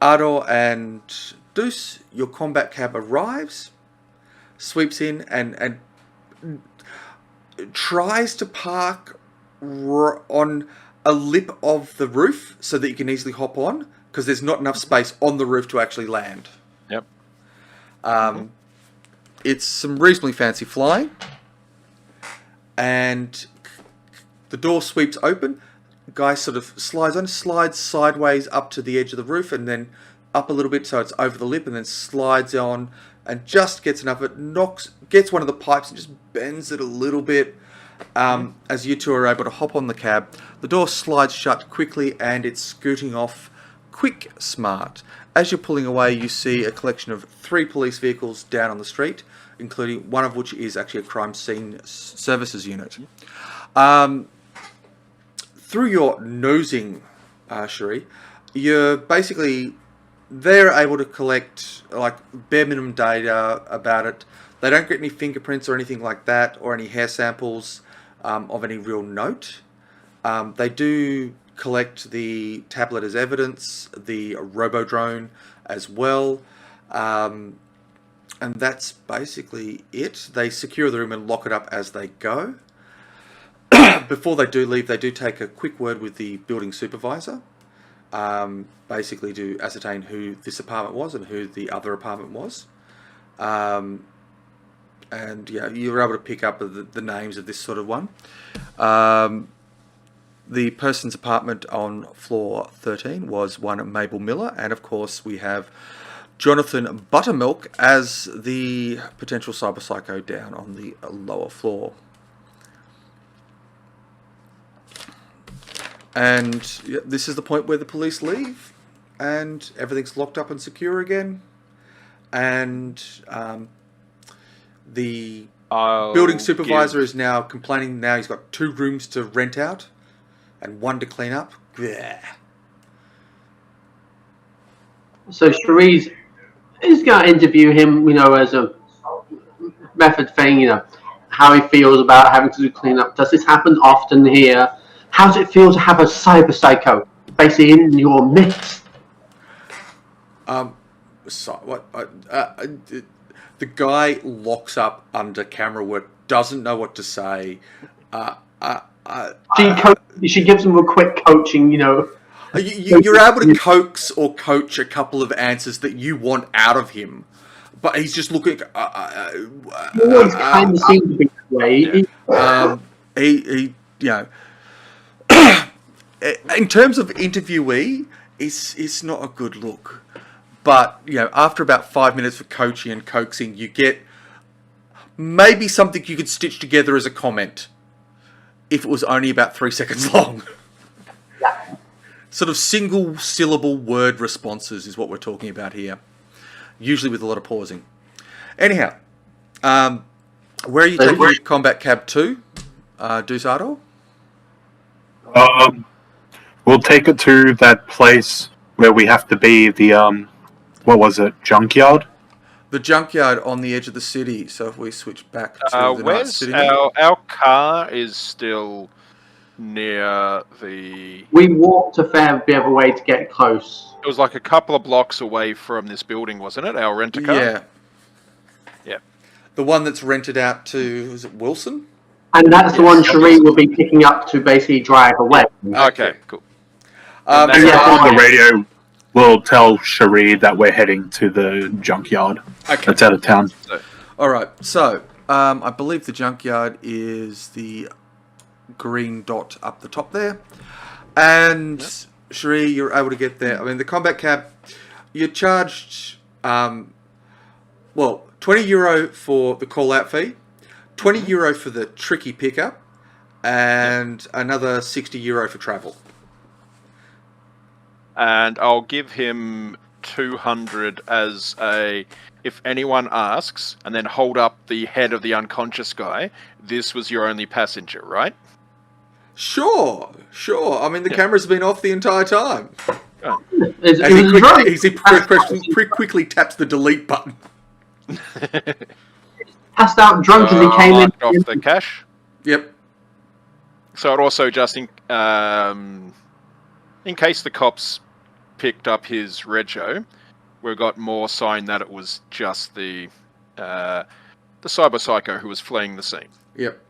Ardor and Deuce, your combat cab arrives, sweeps in, and tries to park on a lip of the roof so that you can easily hop on, because there's not enough space on the roof to actually land. Yep. It's some reasonably fancy flying, and the door sweeps open. Guy sort of slides sideways up to the edge of the roof, and then up a little bit so it's over the lip, and then slides on and just gets enough of it, gets one of the pipes and just bends it a little bit. As you two are able to hop on the cab, the door slides shut quickly and it's scooting off quick smart. As you're pulling away, you see a collection of 3 police vehicles down on the street, including one of which is actually a crime scene services unit. Through your nosing, Cherie, they're able to collect like bare minimum data about it. They don't get any fingerprints or anything like that, or any hair samples of any real note. They do collect the tablet as evidence, the robo-drone as well, and that's basically it. They secure the room and lock it up as they go. Before they do leave, they do take a quick word with the building supervisor, basically to ascertain who this apartment was and who the other apartment was. And yeah, you were able to pick up the names of this sort of one. The person's apartment on floor 13 was one Mabel Miller, and of course we have Jonathan Buttermilk as the potential cyber psycho down on the lower floor. And yeah, this is the point where the police leave, and everything's locked up and secure again. And the building supervisor is now complaining. Now he's got 2 rooms to rent out and 1 to clean up. Blech. So Cherie's going to interview him, as a method thing, how he feels about having to do cleanup. Does this happen often here? How does it feel to have a cyber psycho basically in your midst? The guy locks up under camera work, doesn't know what to say. She gives him a quick coaching, You're able to coax or coach a couple of answers that you want out of him, but he's just looking. He always kind of seems to be that way. In terms of interviewee, it's not a good look. But, after about 5 minutes of coaching and coaxing, you get maybe something you could stitch together as a comment. If it was only about 3 seconds long. Yeah. Sort of single syllable word responses is what we're talking about here. Usually with a lot of pausing. Anyhow, where are you taking your combat cab to, Dusado? We'll take it to that place where we have to be, the, what was it, junkyard? The junkyard on the edge of the city. So if we switch back to the night city. Our car is still near the... We walked a fair bit of a way to get close. It was like a couple of blocks away from this building, wasn't it? Our rent-a-car? Yeah. Yeah. The one that's rented out to, is it Wilson? And that's the one Cherie will be picking up to basically drive away. Okay, cool. On the radio, we'll tell Cherie that we're heading to the junkyard. Okay. That's out of town. All right. So, I believe the junkyard is the green dot up the top there. And, yep. Cherie, you're able to get there. I mean, the combat cab, you're charged, €20 for the call-out fee, €20 for the tricky pickup, and another €60 for travel. And I'll give him 200 as a, if anyone asks, and then hold up the head of the unconscious guy, this was your only passenger, right? Sure. I mean, the camera's been off the entire time. Oh. He quickly taps the delete button. Passed out drunk as he came in. Off the cash. Yep. So it also just in case the cops picked up his rego, we've got more sign that it was just the the cyber psycho who was fleeing the scene. Yep.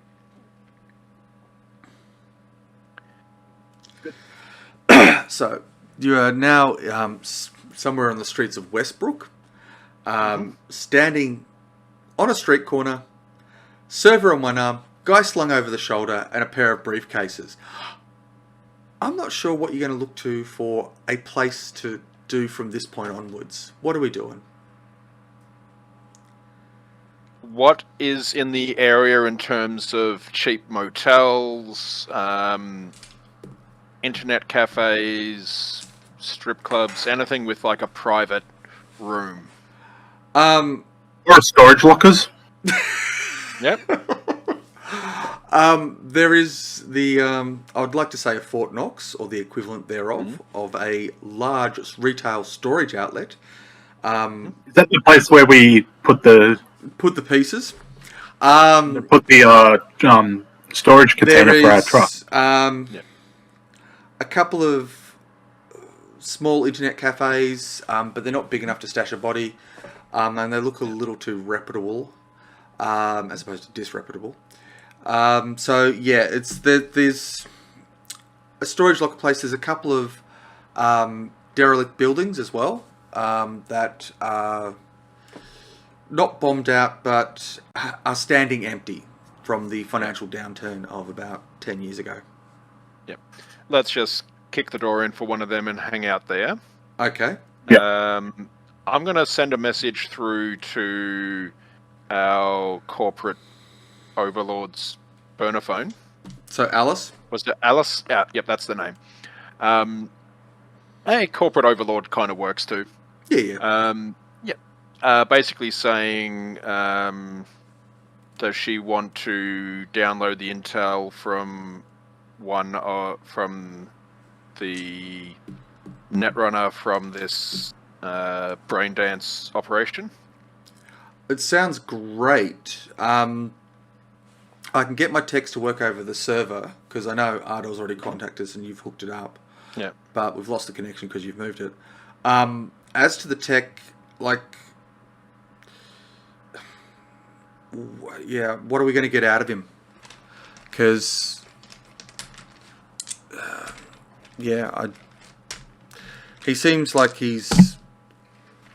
So you are now somewhere on the streets of Westbrook, standing on a street corner, server on one arm, guy slung over the shoulder, and a pair of briefcases. I'm not sure what you're going to look to for a place to do from this point onwards. What are we doing? What is in the area in terms of cheap motels, internet cafes, strip clubs, anything with like a private room? Or storage lockers. Yep. There is the, I would like to say a Fort Knox, or the equivalent thereof, of a large retail storage outlet. Is that the place where we put the pieces? put the storage container for our truck? A couple of small internet cafes, but they're not big enough to stash a body, and they look a little too reputable, as opposed to disreputable. So yeah, there's a storage locker place. There's a couple of derelict buildings as well that are not bombed out, but are standing empty from the financial downturn of about 10 years ago. Yep. Let's just kick the door in for one of them and hang out there. Okay. I'm going to send a message through to our corporate overlord's burner phone. So Alice? Was it Alice? Yeah, yep, that's the name. Hey, corporate overlord kind of works too. Yeah. Basically saying, does she want to download the intel from from the netrunner from this brain dance operation? It sounds great. I can get my text to work over the server, because I know Ardell's already contacted us and you've hooked it up. Yeah. But we've lost the connection because you've moved it. As to the tech, like, yeah, what are we going to get out of him? Because, he seems like he's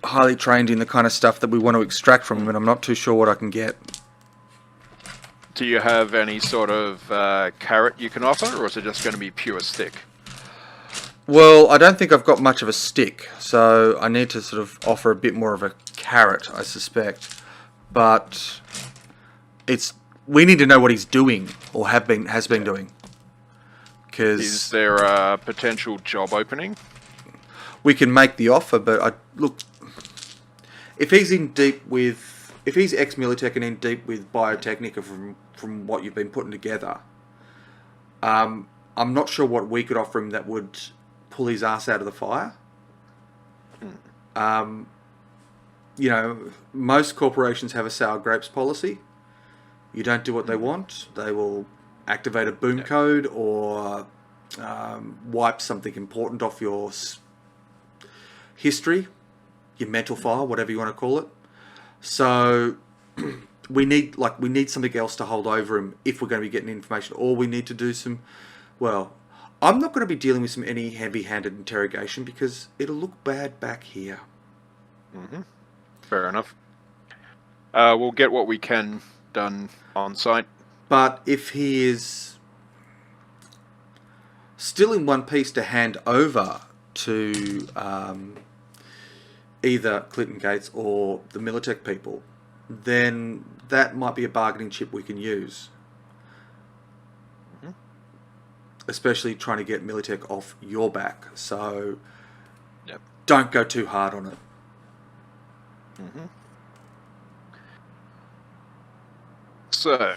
highly trained in the kind of stuff that we want to extract from him, and I'm not too sure what I can get. Do you have any sort of carrot you can offer, or is it just going to be pure stick? Well, I don't think I've got much of a stick, so I need to sort of offer a bit more of a carrot, I suspect. But we need to know what he's doing, or has been doing. Is there a potential job opening? We can make the offer, but look, if he's ex-Militech and in deep with Biotechnica from what you've been putting together, I'm not sure what we could offer him that would pull his ass out of the fire. Most corporations have a sour grapes policy. You don't do what they want, they will activate a boom code or wipe something important off your history, your mental file, whatever you want to call it. So we need something else to hold over him if we're going to be getting information, or we need to do I'm not going to be dealing with any heavy-handed interrogation because it'll look bad back here. Mm-hmm. Fair enough. We'll get what we can done on site. But if he is still in one piece to hand over to either Clinton Gates or the Militech people, then that might be a bargaining chip we can use. Mm-hmm. Especially trying to get Militech off your back. So don't go too hard on it. Mm-hmm. So,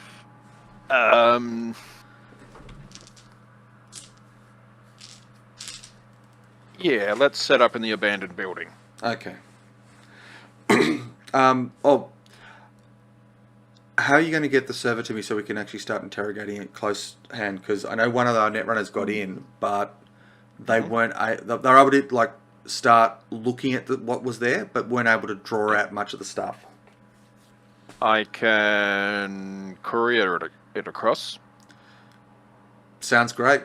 let's set up in the abandoned building. Okay. How are you going to get the server to me so we can actually start interrogating it close hand? Because I know one of our netrunners got in, but they weren't. They're able to start looking at what was there, but weren't able to draw out much of the stuff. I can courier it across. Sounds great.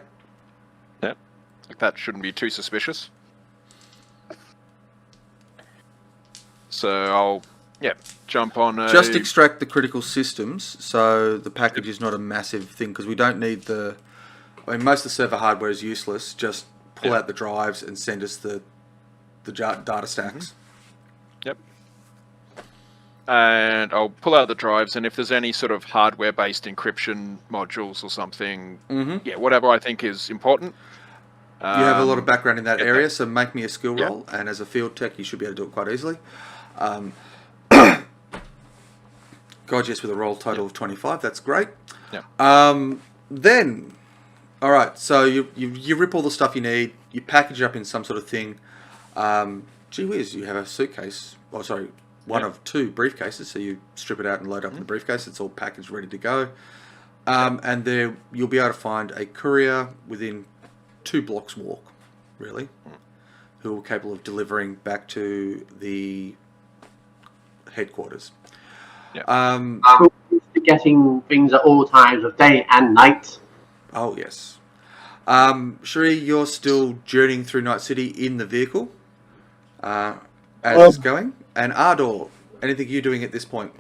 Yeah, like that shouldn't be too suspicious. So I'll, jump on a... Just extract the critical systems, so the package is not a massive thing, because we don't need the... I mean, most of the server hardware is useless. Just pull out the drives and send us the data stacks. Yep. And I'll pull out the drives, and if there's any sort of hardware-based encryption modules or something, whatever I think is important. You have a lot of background in that area, that. so make me a skill roll, and as a field tech, you should be able to do it quite easily. God, yes, with a roll total of 25, that's great. Yeah. Then, all right, so you rip all the stuff you need, you package it up in some sort of thing. Gee whiz, you have a suitcase. Oh, sorry, one of two briefcases. So you strip it out and load up the briefcase. It's all packaged, ready to go. And there you'll be able to find a courier within 2 blocks walk, really, who are capable of delivering back to the headquarters. Yeah. Getting things at all times of day and night. Oh yes. Cherie, you're still journeying through Night City in the vehicle as it's going. And Ardor, anything you're doing at this point?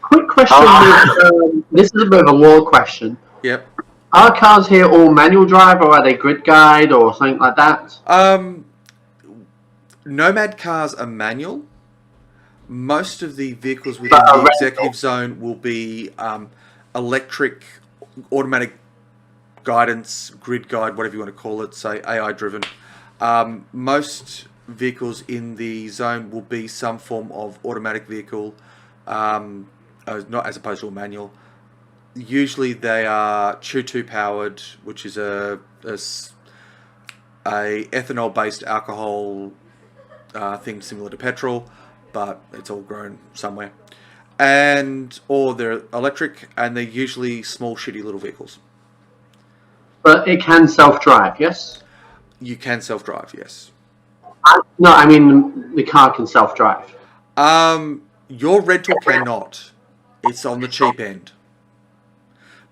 Quick question. This is a bit of a lore question. Yep. Are cars here all manual drive, or are they grid guide, or something like that? Nomad cars are manual. Most of the vehicles within the executive zone will be electric, automatic guidance, grid guide, whatever you want to call it, say AI driven. Most vehicles in the zone will be some form of automatic vehicle, not as opposed to a manual. Usually they are Chew-2 powered, which is a ethanol based alcohol thing similar to petrol, but it's all grown somewhere. Or they're electric, and they're usually small, shitty little vehicles. But it can self-drive, yes? You can self-drive, yes. No, I mean the car can self-drive. Your rental cannot. It's on the cheap end.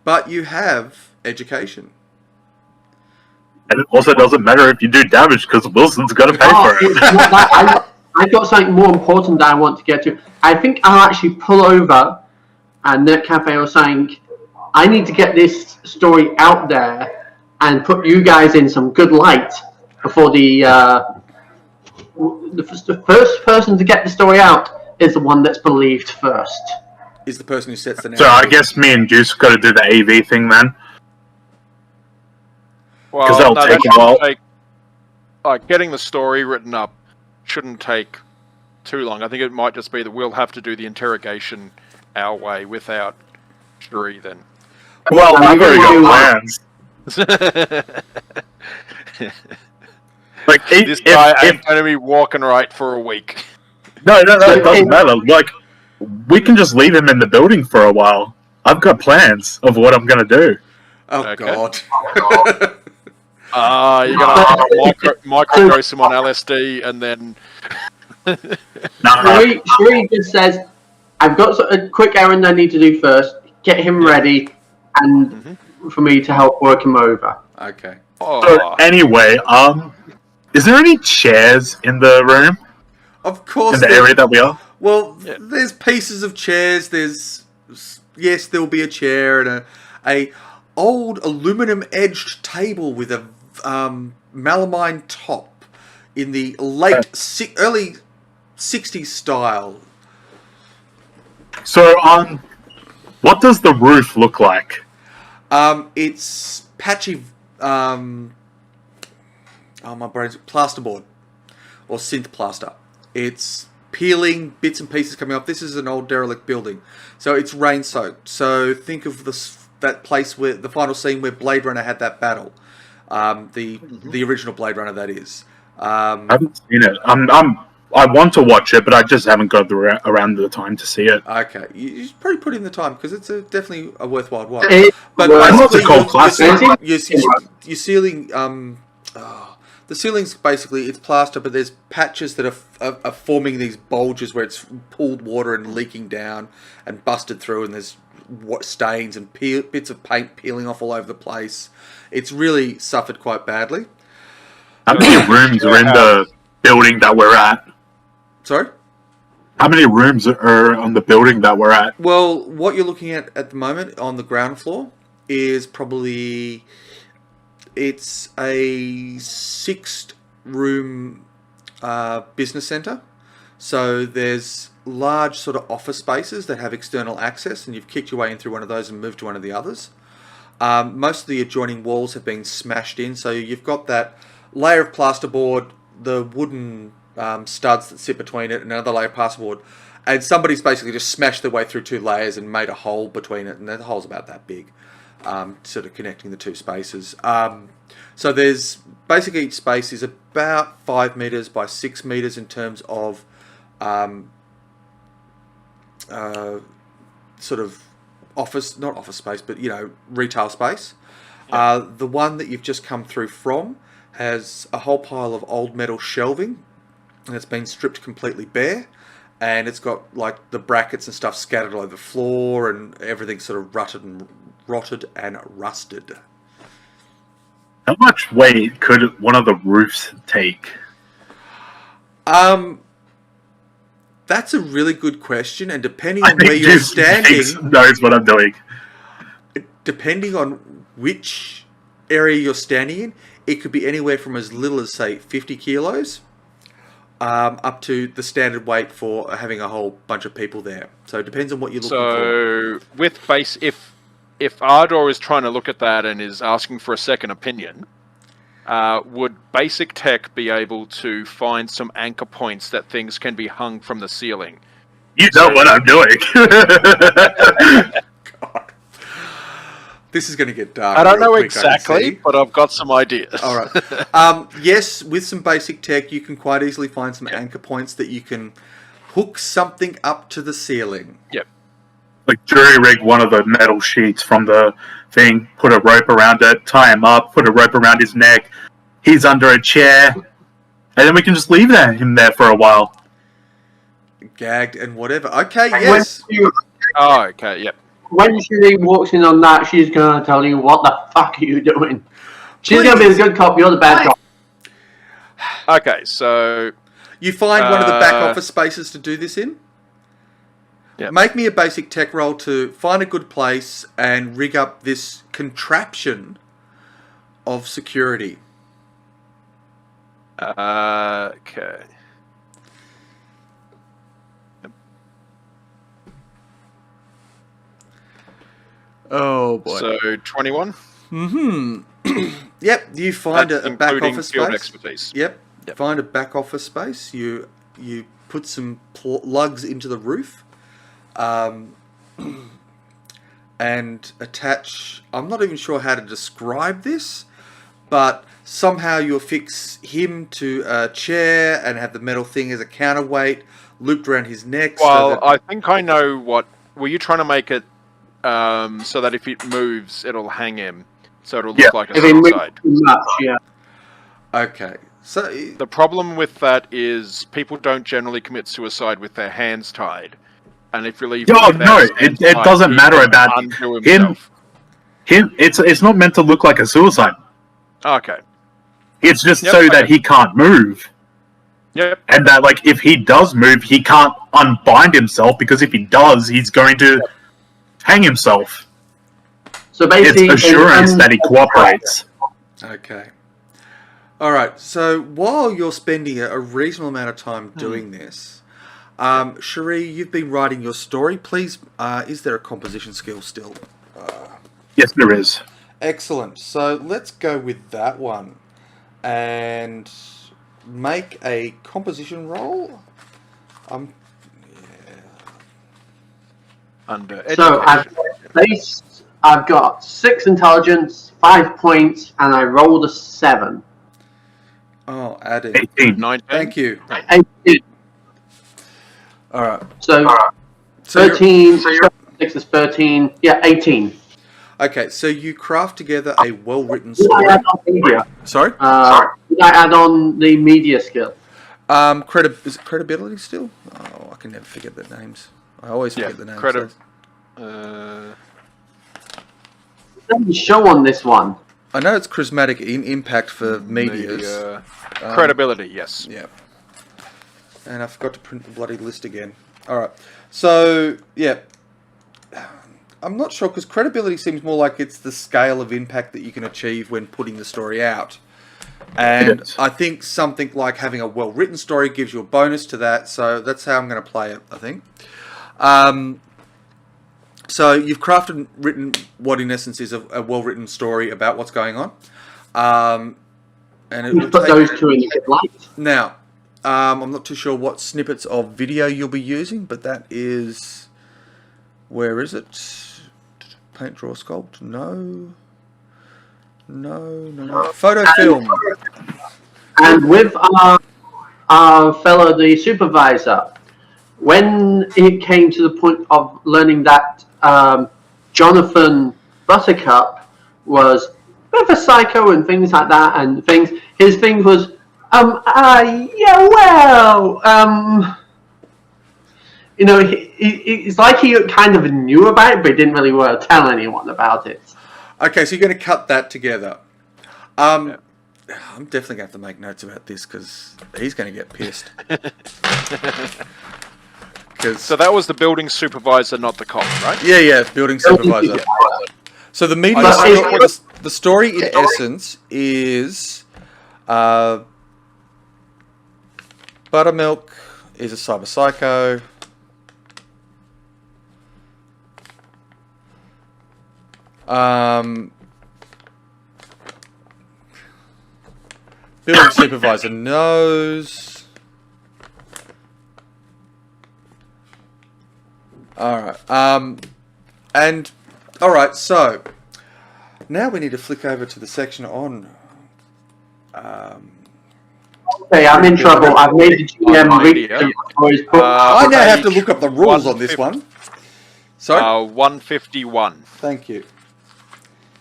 But you have education. And it also doesn't matter if you do damage, because Wilson's got to pay for it. I've got something more important that I want to get to. I think I'll actually pull over at Net Cafe or saying, I need to get this story out there and put you guys in some good light before the first person to get the story out is the one that's believed first. Is the person who sets the narrative. So I guess me and Juice got to do the AV thing then. Because that'll take a while. Getting the story written up shouldn't take too long. I think it might just be that we'll have to do the interrogation our way without Cherie then. Well, I've already got plans. Like, this guy ain't going to be walking right for a week. No, it doesn't matter. Like, we can just leave him in the building for a while. I've got plans of what I'm going to do. Oh, okay. God. You're going to microdose him on LSD and then... Cherie just says, I've got a quick errand I need to do first. Get him ready and for me to help work him over. Okay. So, anyway, is there any chairs in the room? Of course. In the area that we are? Well, there's pieces of chairs. Yes, there'll be a chair and a old aluminum edged table with a melamine top in the early 60s style. So, what does the roof look like? It's patchy. My brain's plasterboard or synth plaster. It's peeling, bits and pieces coming off. This is an old derelict building, so it's rain soaked. So think of that place where the final scene where Blade Runner had that battle. The original Blade Runner, that is. I haven't seen it. I want to watch it, but I just haven't got around the time to see it. Okay, you should probably put in the time because it's definitely a worthwhile watch. But it's a cult classic. You're sealing The ceiling's basically, it's plaster, but there's patches that are forming these bulges where it's pooled water and leaking down and busted through, and there's stains and bits of paint peeling off all over the place. It's really suffered quite badly. How many rooms are in the building that we're at? Sorry? How many rooms are on the building that we're at? Well, what you're looking at the moment on the ground floor is probably... It's a 6-room business centre. So there's large sort of office spaces that have external access, and you've kicked your way in through one of those and moved to one of the others. Most of the adjoining walls have been smashed in, so you've got that layer of plasterboard, the wooden studs that sit between it, and another layer of plasterboard. And somebody's basically just smashed their way through 2 layers and made a hole between it, and the hole's about that big. Sort of connecting the 2 spaces. So there's basically each space is about 5 meters by 6 meters in terms of sort of not office space, but retail space. Yeah. The one that you've just come through from has a whole pile of old metal shelving, and it's been stripped completely bare. And it's got like the brackets and stuff scattered all over the floor, and everything sort of rotted and rusted. How much weight could one of the roofs take? That's a really good question, and depending on where you're standing, knows what I'm doing. Depending on which area you're standing in, it could be anywhere from as little as say 50 kilos. Up to the standard weight for having a whole bunch of people there. So it depends on what you're looking for. So with base, if Ardor is trying to look at that and is asking for a second opinion, would basic tech be able to find some anchor points that things can be hung from the ceiling? You know what I'm doing. God. This is going to get dark. I don't know exactly, but I've got some ideas. All right. Yes, with some basic tech, you can quite easily find some anchor points that you can hook something up to the ceiling. Yep. Like jury rig one of the metal sheets from the thing, put a rope around it, tie him up, put a rope around his neck. He's under a chair, and then we can just leave him there for a while. Gagged and whatever. Okay, yes. Oh, okay, yep. When she walks in on that, she's going to tell you, what the fuck are you doing? She's going to be the good cop, you're the bad cop. Okay, so... You find one of the back office spaces to do this in? Yep. Make me a basic tech roll to find a good place and rig up this contraption of security. Okay. Oh boy. So 21? Mm-hmm. Yep, you find a back office field space. Expertise. Yep. Find a back office space. You put some lugs into the roof, and attach. I'm not even sure how to describe this, but somehow you affix him to a chair and have the metal thing as a counterweight looped around his neck. Well, I think I know what. Were you trying to make it so that if it moves, it'll hang him, so it'll look like a suicide? Yeah. Okay. So the problem with that is people don't generally commit suicide with their hands tied, and if you leave, it doesn't matter about him. It's not meant to look like a suicide. Okay. It's just that he can't move. Yep. And that, like, if he does move, he can't unbind himself, because if he does, he's going to hang himself. So basically, it's assurance that he cooperates. Okay. All right. So while you're spending a reasonable amount of time doing this, Cherie, you've been writing your story. Please, is there a composition skill still? Yes, there is. Excellent. So let's go with that one and make a composition roll. Under so I've got 6 intelligence, 5 points, and I rolled a 7. Oh, adding 18. 19. Thank you. 18. All right. So 13. 6 is 13. Yeah, 18. Okay, so you craft together a well-written story. Sorry? would I add on the media skill? Is it credibility still? Oh, I can never forget the names. I always forget the names. Doesn't show on this one. I know it's charismatic impact for medias. Credibility, yes. Yeah. And I forgot to print the bloody list again. All right. So, yeah. I'm not sure, because credibility seems more like it's the scale of impact that you can achieve when putting the story out. And I think something like having a well-written story gives you a bonus to that. So that's how I'm going to play it, I think. So you've written what in essence is a well-written story about what's going on. And it will put those two in the light. Now, I'm not too sure what snippets of video you'll be using, but that is... Where is it? Paint, draw, sculpt? No. Photo film. And with our fellow, the supervisor, when it came to the point of learning that Jonathan Buttercup was a bit of a psycho and things like that, and his thing was, it's like he kind of knew about it, but he didn't really want to tell anyone about it. Okay, so you're going to cut that together. I'm definitely going to have to make notes about this, because he's going to get pissed. So that was the building supervisor, not the cop, right? Yeah, building supervisor. So the media the story in essence is Buttermilk is a cyber psycho. Building supervisor knows. Alright, and, alright, so, now we need to flick over to the section on, Okay, I'm in trouble. I've made the GM read the I now have to look up the rules on this one. Sorry? 151. Thank you.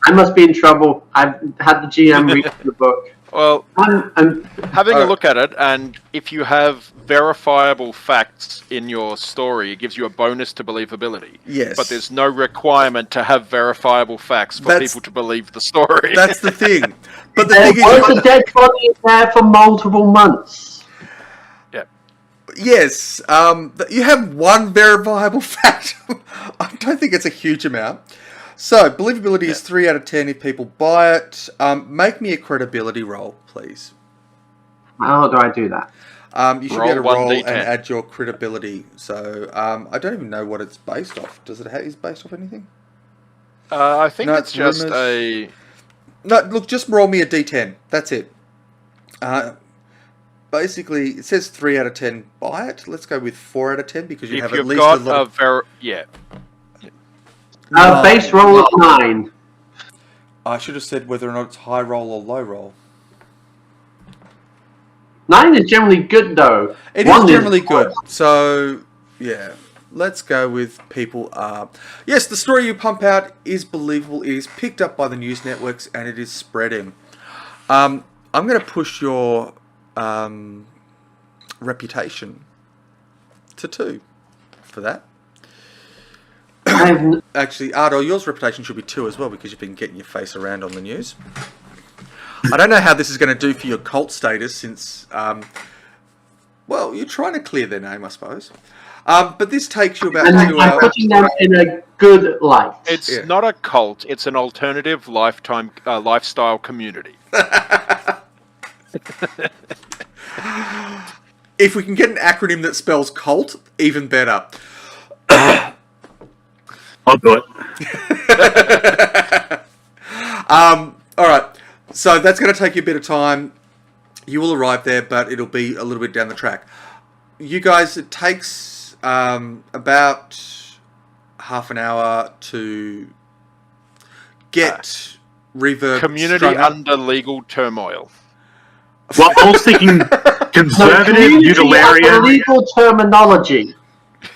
I must be in trouble. I've had the GM read the book. Well, having a look at it, and if you have verifiable facts in your story, it gives you a bonus to believability. Yes. But there's no requirement to have verifiable facts for people to believe the story. That's the thing. But the There thing was a dead body in there for multiple months. Yep. Yes. You have one verifiable fact. I don't think it's a huge amount. So, believability is 3 out of 10 if people buy it. Make me a credibility roll, please. How do I do that? You should be able to roll and 1d10. add your credibility. So, I don't even know what it's based off. Is it based off anything? I think it's just a... No, look, just roll me a d10. That's it. Basically, it says 3 out of 10 buy it. Let's go with 4 out of 10 because you have at least a lot of... Base roll of 9. I should have said whether or not it's high roll or low roll. 9 is generally good, though. It is generally good. So, yeah. Let's go with people are... Yes, the story you pump out is believable. It is picked up by the news networks and it is spreading. I'm going to push your reputation to 2 for that. Actually, Ardo, yours reputation should be 2 as well because you've been getting your face around on the news. I don't know how this is going to do for your cult status since, well, you're trying to clear their name, I suppose. But this takes you about 2 hours. I'm putting them in a good light. It's not a cult, it's an alternative lifestyle community. If we can get an acronym that spells cult, even better. I'll do it. Alright, so that's going to take you a bit of time. You will arrive there, but it'll be a little bit down the track. You guys, it takes about half an hour to get reverb. Community under legal turmoil. Well, I was thinking conservative, utilitarian. Legal terminology.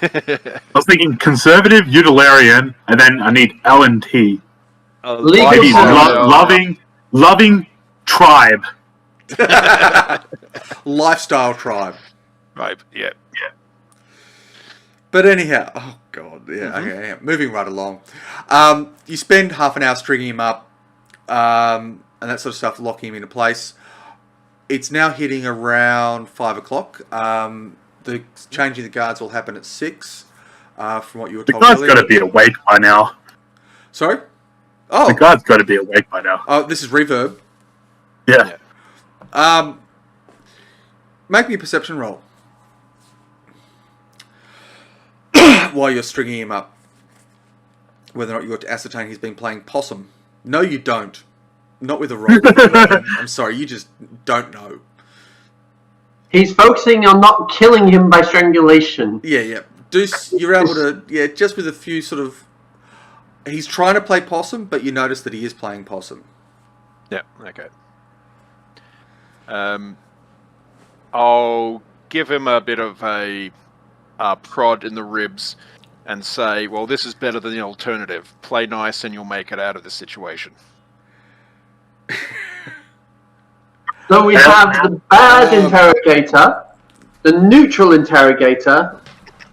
I was thinking conservative, utilitarian, and then I need L&T. Legal Loving tribe. Lifestyle crime. Right. Yeah. But anyhow, oh god, yeah. Okay, moving right along. You spend half an hour stringing him up, and that sort of stuff, locking him into place. It's now hitting around 5 o'clock. The changing the guards will happen at 6. From what you were The told guy's earlier. got to be awake by now. Sorry. The Oh, guy's got to be awake by now. this is reverb. Yeah. Make me a perception roll while you're stringing him up. Whether or not you got to ascertain he's been playing possum. No, you don't. Not with a roll. I'm sorry, you just don't know. He's focusing on not killing him by strangulation. Yeah. Deuce, you're able to, just with a few sort of... He's trying to play possum, but you notice that he is playing possum. Yeah. Okay. I'll give him a bit of a prod in the ribs and say, well, this is better than the alternative. Play nice and you'll make it out of this situation. So we have the bad interrogator, the neutral interrogator,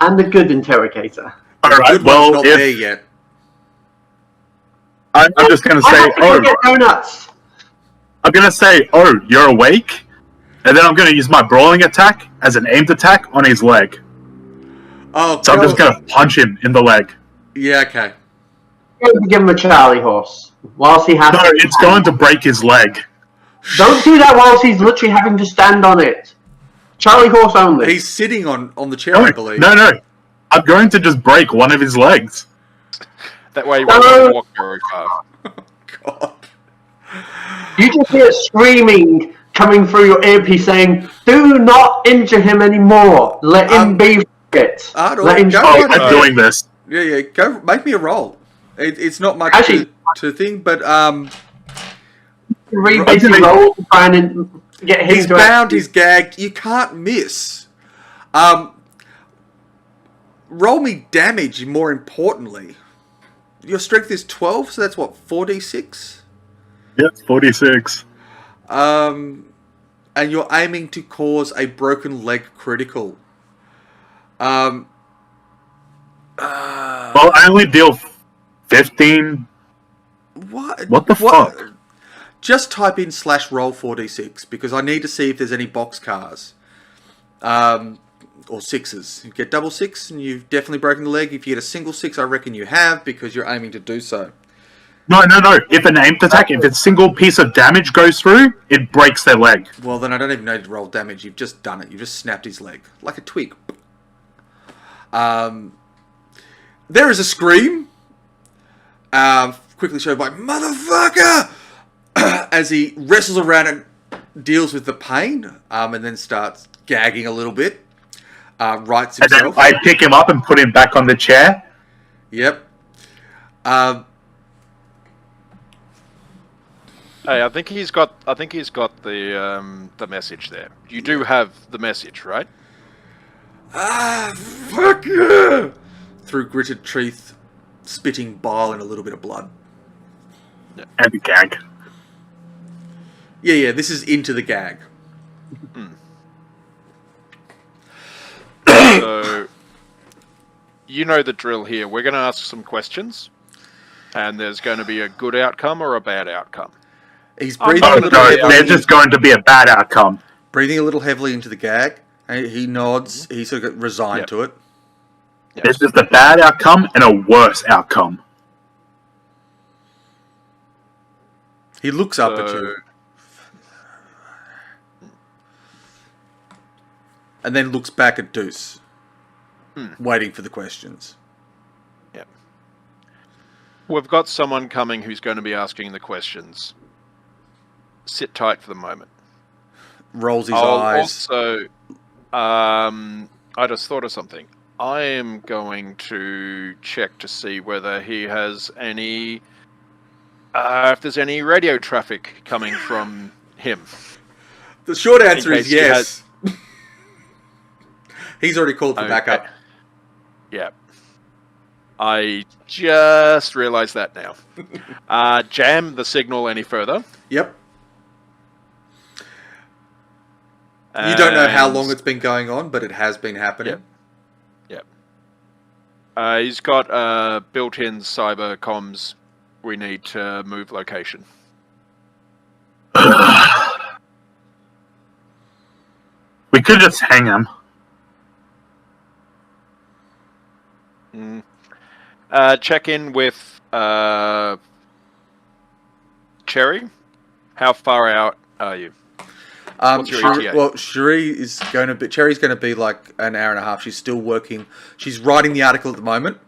and the good interrogator. All right. Good one's Well, not there yet. I'm just going to I say, have to go get donuts. I'm going to say, you're awake, and then I'm going to use my brawling attack as an aimed attack on his leg. Oh, So I'm just going to punch him in the leg. Yeah, okay. I'm going to give him a Charlie horse whilst he has. No, it's going to break his leg. Don't do that whilst he's literally having to stand on it. Charlie horse only. He's sitting on the chair, I believe. No. I'm going to just break one of his legs. That way he won't walk very far. God. You just hear screaming coming through your earpiece saying, "Do not injure him anymore. Let him be it. Let him go Oh, right I'm ahead. doing this. Yeah, go make me a roll. It's not much Actually- to think, but Basically roll to try and get him he's to bound, he's gagged. You can't miss. Roll me damage. More importantly, your strength is 12, so that's what 4d6. Yep, 46. And you're aiming to cause a broken leg critical. Well, I only deal 15. What the fuck? Just type in /roll 4d6 because I need to see if there's any boxcars. Or sixes. You get double 6 and you've definitely broken the leg. If you get a single 6, I reckon you have because you're aiming to do so. No. If an aimed attack, if a single piece of damage goes through, it breaks their leg. Well, then I don't even need to roll damage. You've just done it. You've just snapped his leg. Like a twig. There is a scream. Quickly showed by motherfucker! As he wrestles around and deals with the pain. And then starts gagging a little bit. Rights And then himself. I pick him up and put him back on the chair. Yep. Hey, I think he's got the message there. You do have the message, right? Fuck yeah! Through gritted teeth, spitting bile and a little bit of blood. And the gag. Yeah, this is into the gag. So, you know the drill here. We're going to ask some questions, and there's going to be a good outcome or a bad outcome. He's breathing Oh, a little no, heavily. they're just going to be a bad outcome. Breathing a little heavily into the gag. And he nods. He sort of got resigned to it. There's just a bad outcome and a worse outcome. He looks up at you. And then looks back at Deuce. Waiting for the questions. Yep. We've got someone coming who's going to be asking the questions. Sit tight for the moment. Rolls his I'll eyes. Also, I just thought of something. I am going to check to see whether he has any... if there's any radio traffic coming from him. The short answer In is case he yes. He's already called for backup. Yeah. I just realised that now. Jam the signal any further. Yep. You don't know how long it's been going on, but it has been happening. Yep. He's got built-in cyber comms. We need to move location. We could just hang him. Check in with Cherry. How far out are you? What's your ETA? Well, Cherry's going to be like an hour and a half. She's still working. She's writing the article at the moment.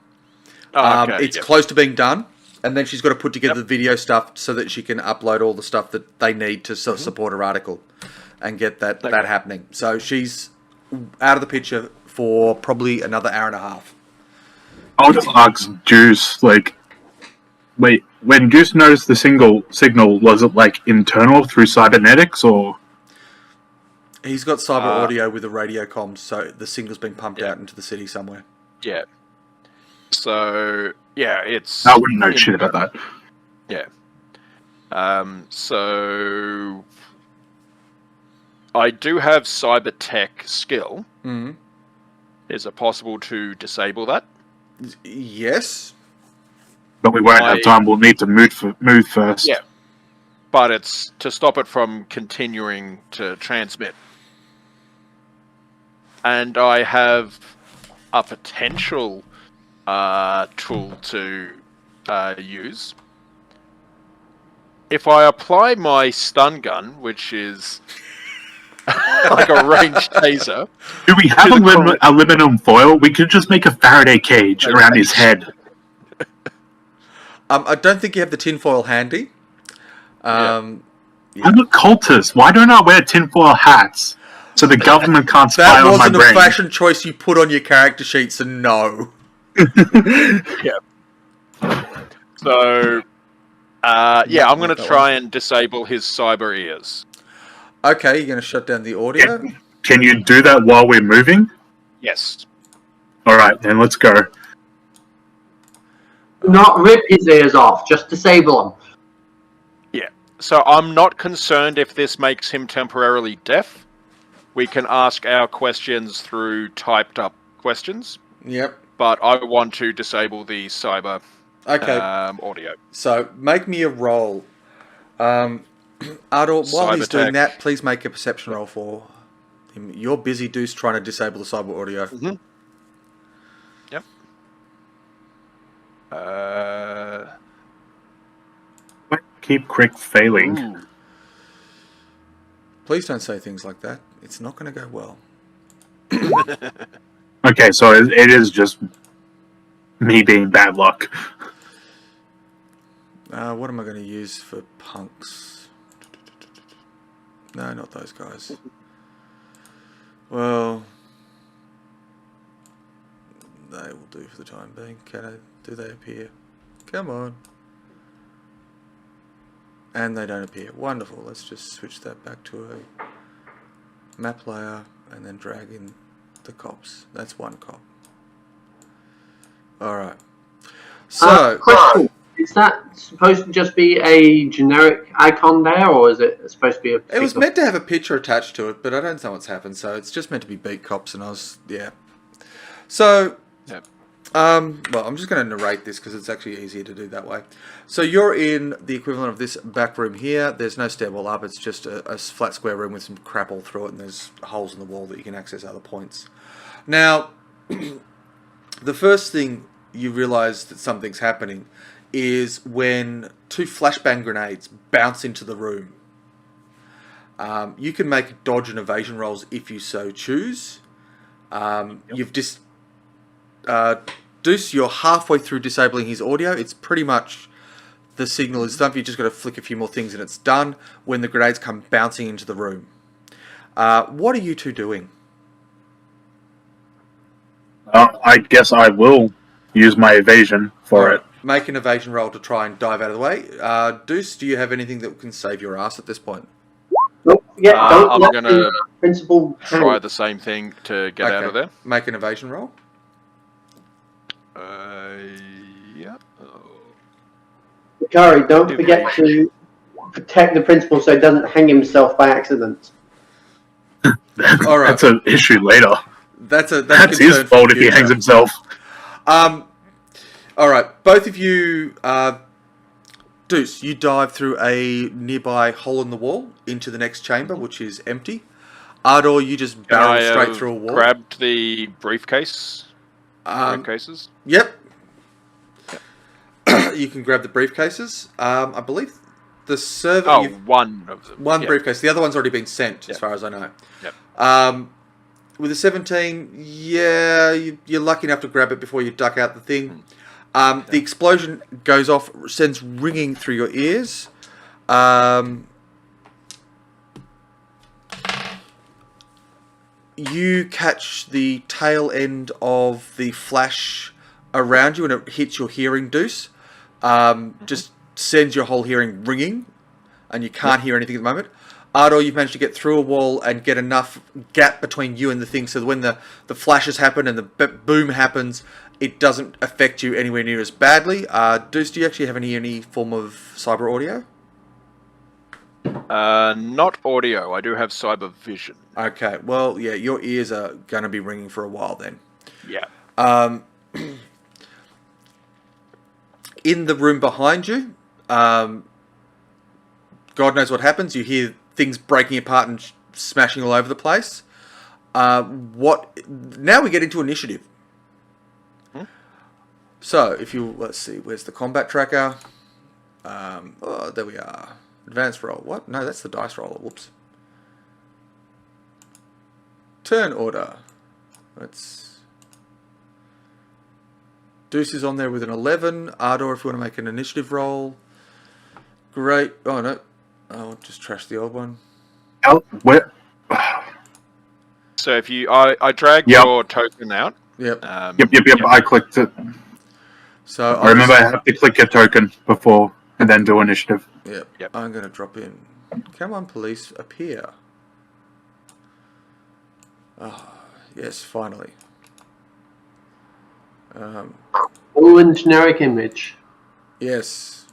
It's close to being done, and then she's got to put together the video stuff so that she can upload all the stuff that they need to support her article and get that happening. So she's out of the picture for probably another hour and a half. I'll just ask Juice, like, wait, when Juice noticed the signal, was it like internal through cybernetics or? He's got cyber audio with the radio comms, so the signal's being pumped out into the city somewhere. Yeah. So, it's... I wouldn't know shit about that. Yeah. So... I do have cyber tech skill. Mm-hmm. Is it possible to disable that? Yes. But we won't have time. We'll need to move first. Yeah. But it's to stop it from continuing to transmit. And I have a potential tool to use. If I apply my stun gun, which is like a ranged taser... Do we have aluminum foil? We could just make a Faraday cage around his head. I don't think you have the tinfoil handy. I'm a cultist. Why don't I wear tinfoil hats so the government can't spy on my brain? That wasn't a fashion choice you put on your character sheet, so no. Yeah. So, I'm going to try and disable his cyber ears. Okay, you're going to shut down the audio? Can you do that while we're moving? Yes. Alright, then let's go. Not rip his ears off, just disable them. Yeah. So I'm not concerned if this makes him temporarily deaf. We can ask our questions through typed up questions. Yep. But I want to disable the cyber audio. So make me a roll. Ardor, while he's doing that, please make a perception roll for him. You're busy, Deuce, trying to disable the cyber audio. Mm-hmm. Yep. Keep Crick failing. Ooh. Please don't say things like that. It's not going to go well. Okay, so it is just me being bad luck. What am I going to use for punks? No, not those guys. Well, they will do for the time being. Do they appear? Come on. And they don't appear. Wonderful. Let's just switch that back to a map layer and then drag in the cops. That's one cop. Alright. So, question. Is that supposed to just be a generic icon there, or is it supposed to be a... It was meant to have a picture attached to it, but I don't know what's happened, so it's just meant to be beat cops, and So, yep. well, I'm just going to narrate this because it's actually easier to do that way. So you're in the equivalent of this back room here. There's no stairwell up. It's just a flat square room with some crap all through it, and there's holes in the wall that you can access other points. Now, the first thing you realise that something's happening is when two flashbang grenades bounce into the room. You can make dodge and evasion rolls if you so choose. You've just... Deuce, you're halfway through disabling his audio. It's pretty much the signal is done. You've just got to flick a few more things and it's done when the grenades come bouncing into the room. What are you two doing? I guess I will use my evasion for it. Make an evasion roll to try and dive out of the way. Deuce, do you have anything that can save your ass at this point? Nope. Yeah, don't I'm let going to principal try the same thing to get out of there. Make an evasion roll. Yeah. Gary, don't forget to protect the principal so he doesn't hang himself by accident. All right. That's an issue later. That's That's his concern for fault the if he hangs future. himself. All right, both of you, Deuce, you dive through a nearby hole in the wall into the next chamber, which is empty. Ardor, you just Can I barrel straight through a wall. grabbed the briefcase? Briefcases? Yep. You can grab the briefcases. I believe the server... Oh, one of them. One briefcase. The other one's already been sent, as far as I know. Yep. With a 17, yeah, you're lucky enough to grab it before you duck out the thing. The explosion goes off, sends ringing through your ears. You catch the tail end of the flash around you, and it hits your hearing, Deuce. Just sends your whole hearing ringing, and you can't hear anything at the moment. Ardor, you've managed to get through a wall and get enough gap between you and the thing so that when the flashes happen and the boom happens, it doesn't affect you anywhere near as badly. Deuce, do you actually have any form of cyber audio? Not audio. I do have cyber vision. Okay, well, yeah, your ears are going to be ringing for a while then. Yeah. In the room behind you, God knows what happens. You hear things breaking apart and smashing all over the place. Now we get into initiative. So, if you, let's see, where's the combat tracker? Oh, there we are. Advanced roll. What? No, that's the dice roller. Whoops. Turn order. Deuce is on there with an 11. Ardor, if you want to make an initiative roll. Great. Oh, no. I'll just trash the old one. Where? So if you, I dragged your token out. Yep. Yep. I clicked it. So I remember I have to click your token before and then do initiative. Yep. I'm going to drop in. Come on, police, appear. Oh, yes, finally. All in generic image. Yes.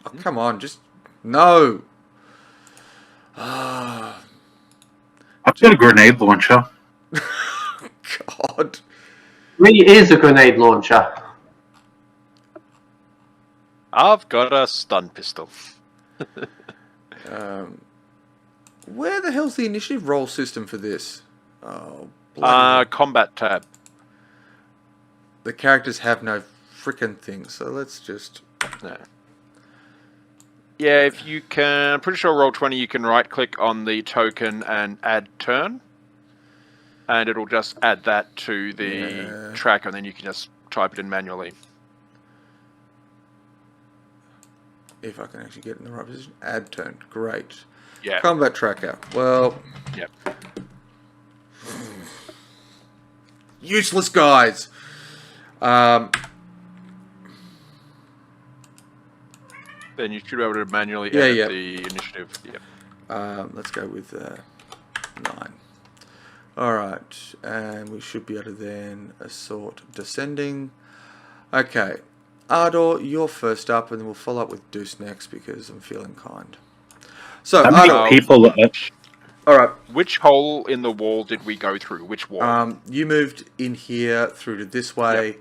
Oh, come on, just... No! Ah. I've got a grenade launcher. God. Really is a grenade launcher. I've got a stun pistol. Where the hell's the initiative roll system for this? Oh, combat tab. The characters have no frickin' thing, so let's just... No. Yeah, if you can... I'm pretty sure Roll20 you can right-click on the token and add turn. And it'll just add that to the track, and then you can just type it in manually. If I can actually get in the right position. Add turn. Great. Yeah. Combat tracker. Well... Yep. Useless guys! Then you should be able to manually edit the initiative. Yep. Let's go with 9. Alright, and we should be able to then assort descending. Okay, Ardor, you're first up, and then we'll follow up with Deuce next because I'm feeling kind. So, How many people... Alright. Which hole in the wall did we go through? Which wall? You moved in here through to this way. Yep.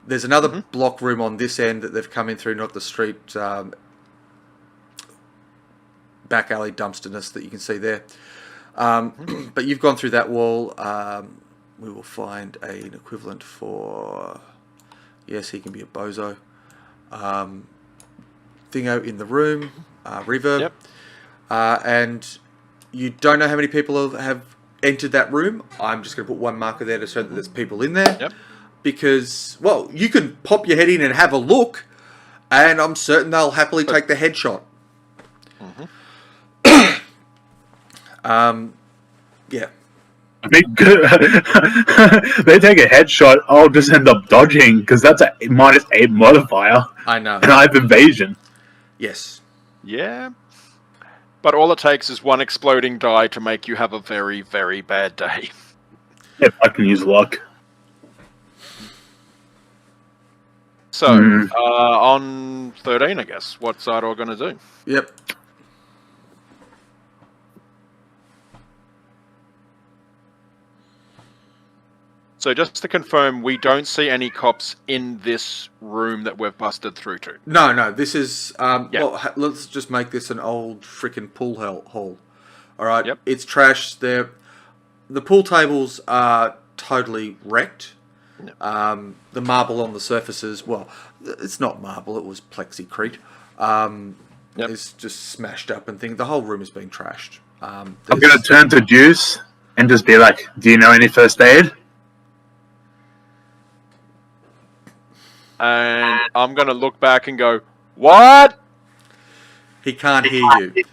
There's another block room on this end that they've come in through, not the street back alley dumpsterness that you can see there. But you've gone through that wall. We will find an equivalent for... Yes, he can be a bozo. Thingo in the room. Reverb. Yep. And you don't know how many people have entered that room. I'm just going to put one marker there to show that there's people in there. Yep. Because, well, you can pop your head in and have a look, and I'm certain they'll happily take the headshot. Yeah. They take a headshot, I'll just end up dodging, because that's a -8 modifier. I know. And I have evasion. Yes. Yeah. But all it takes is one exploding die to make you have a very, very bad day. If I can use luck. So, on 13, I guess, what's Ardor going to do? Yep. So just to confirm, we don't see any cops in this room that we've busted through to. No. This is well, let's just make this an old freaking pool hall. All right. Yep. It's trash. The pool tables are totally wrecked. Yep. The marble on the surfaces, well, it's not marble. It was plexicrete. It's just smashed up and things. The whole room is being trashed. I'm going to turn to Juice and just be like, do you know any first aid? And I'm going to look back and go, what? He can't hear you. Did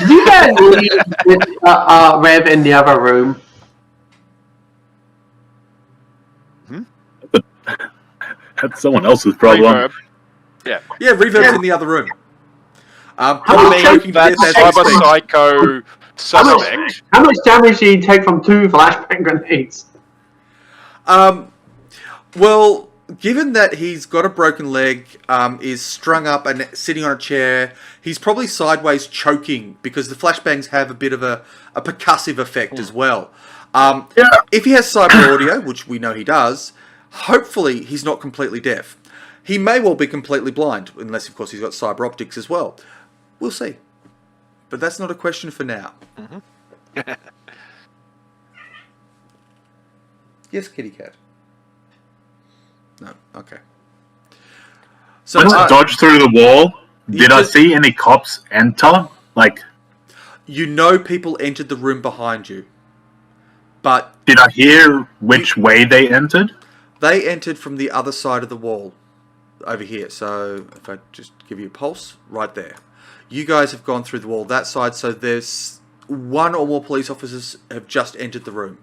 you guys leave with Rev in the other room? That's someone else's problem. Reverb. Yeah. Yeah, Reverb's in the other room. I mean, that cyber psycho suspect. How much damage did he take from 2 flashbang grenades? Well, given that he's got a broken leg, is strung up and sitting on a chair, he's probably sideways choking because the flashbangs have a bit of a percussive effect as well. If he has cyber audio, which we know he does, hopefully he's not completely deaf. He may well be completely blind, unless, of course, he's got cyber optics as well. We'll see. But that's not a question for now. Mm-hmm. Yes, kitty cat. No, okay. So Once I dodged through the wall, did I see any cops enter? Like, you know people entered the room behind you, but did I hear which way they entered? they entered from the other side of the wall, over here. So if I just give you a pulse, right there. You guys have gone through the wall that side, so there's 1 or more police officers have just entered the room,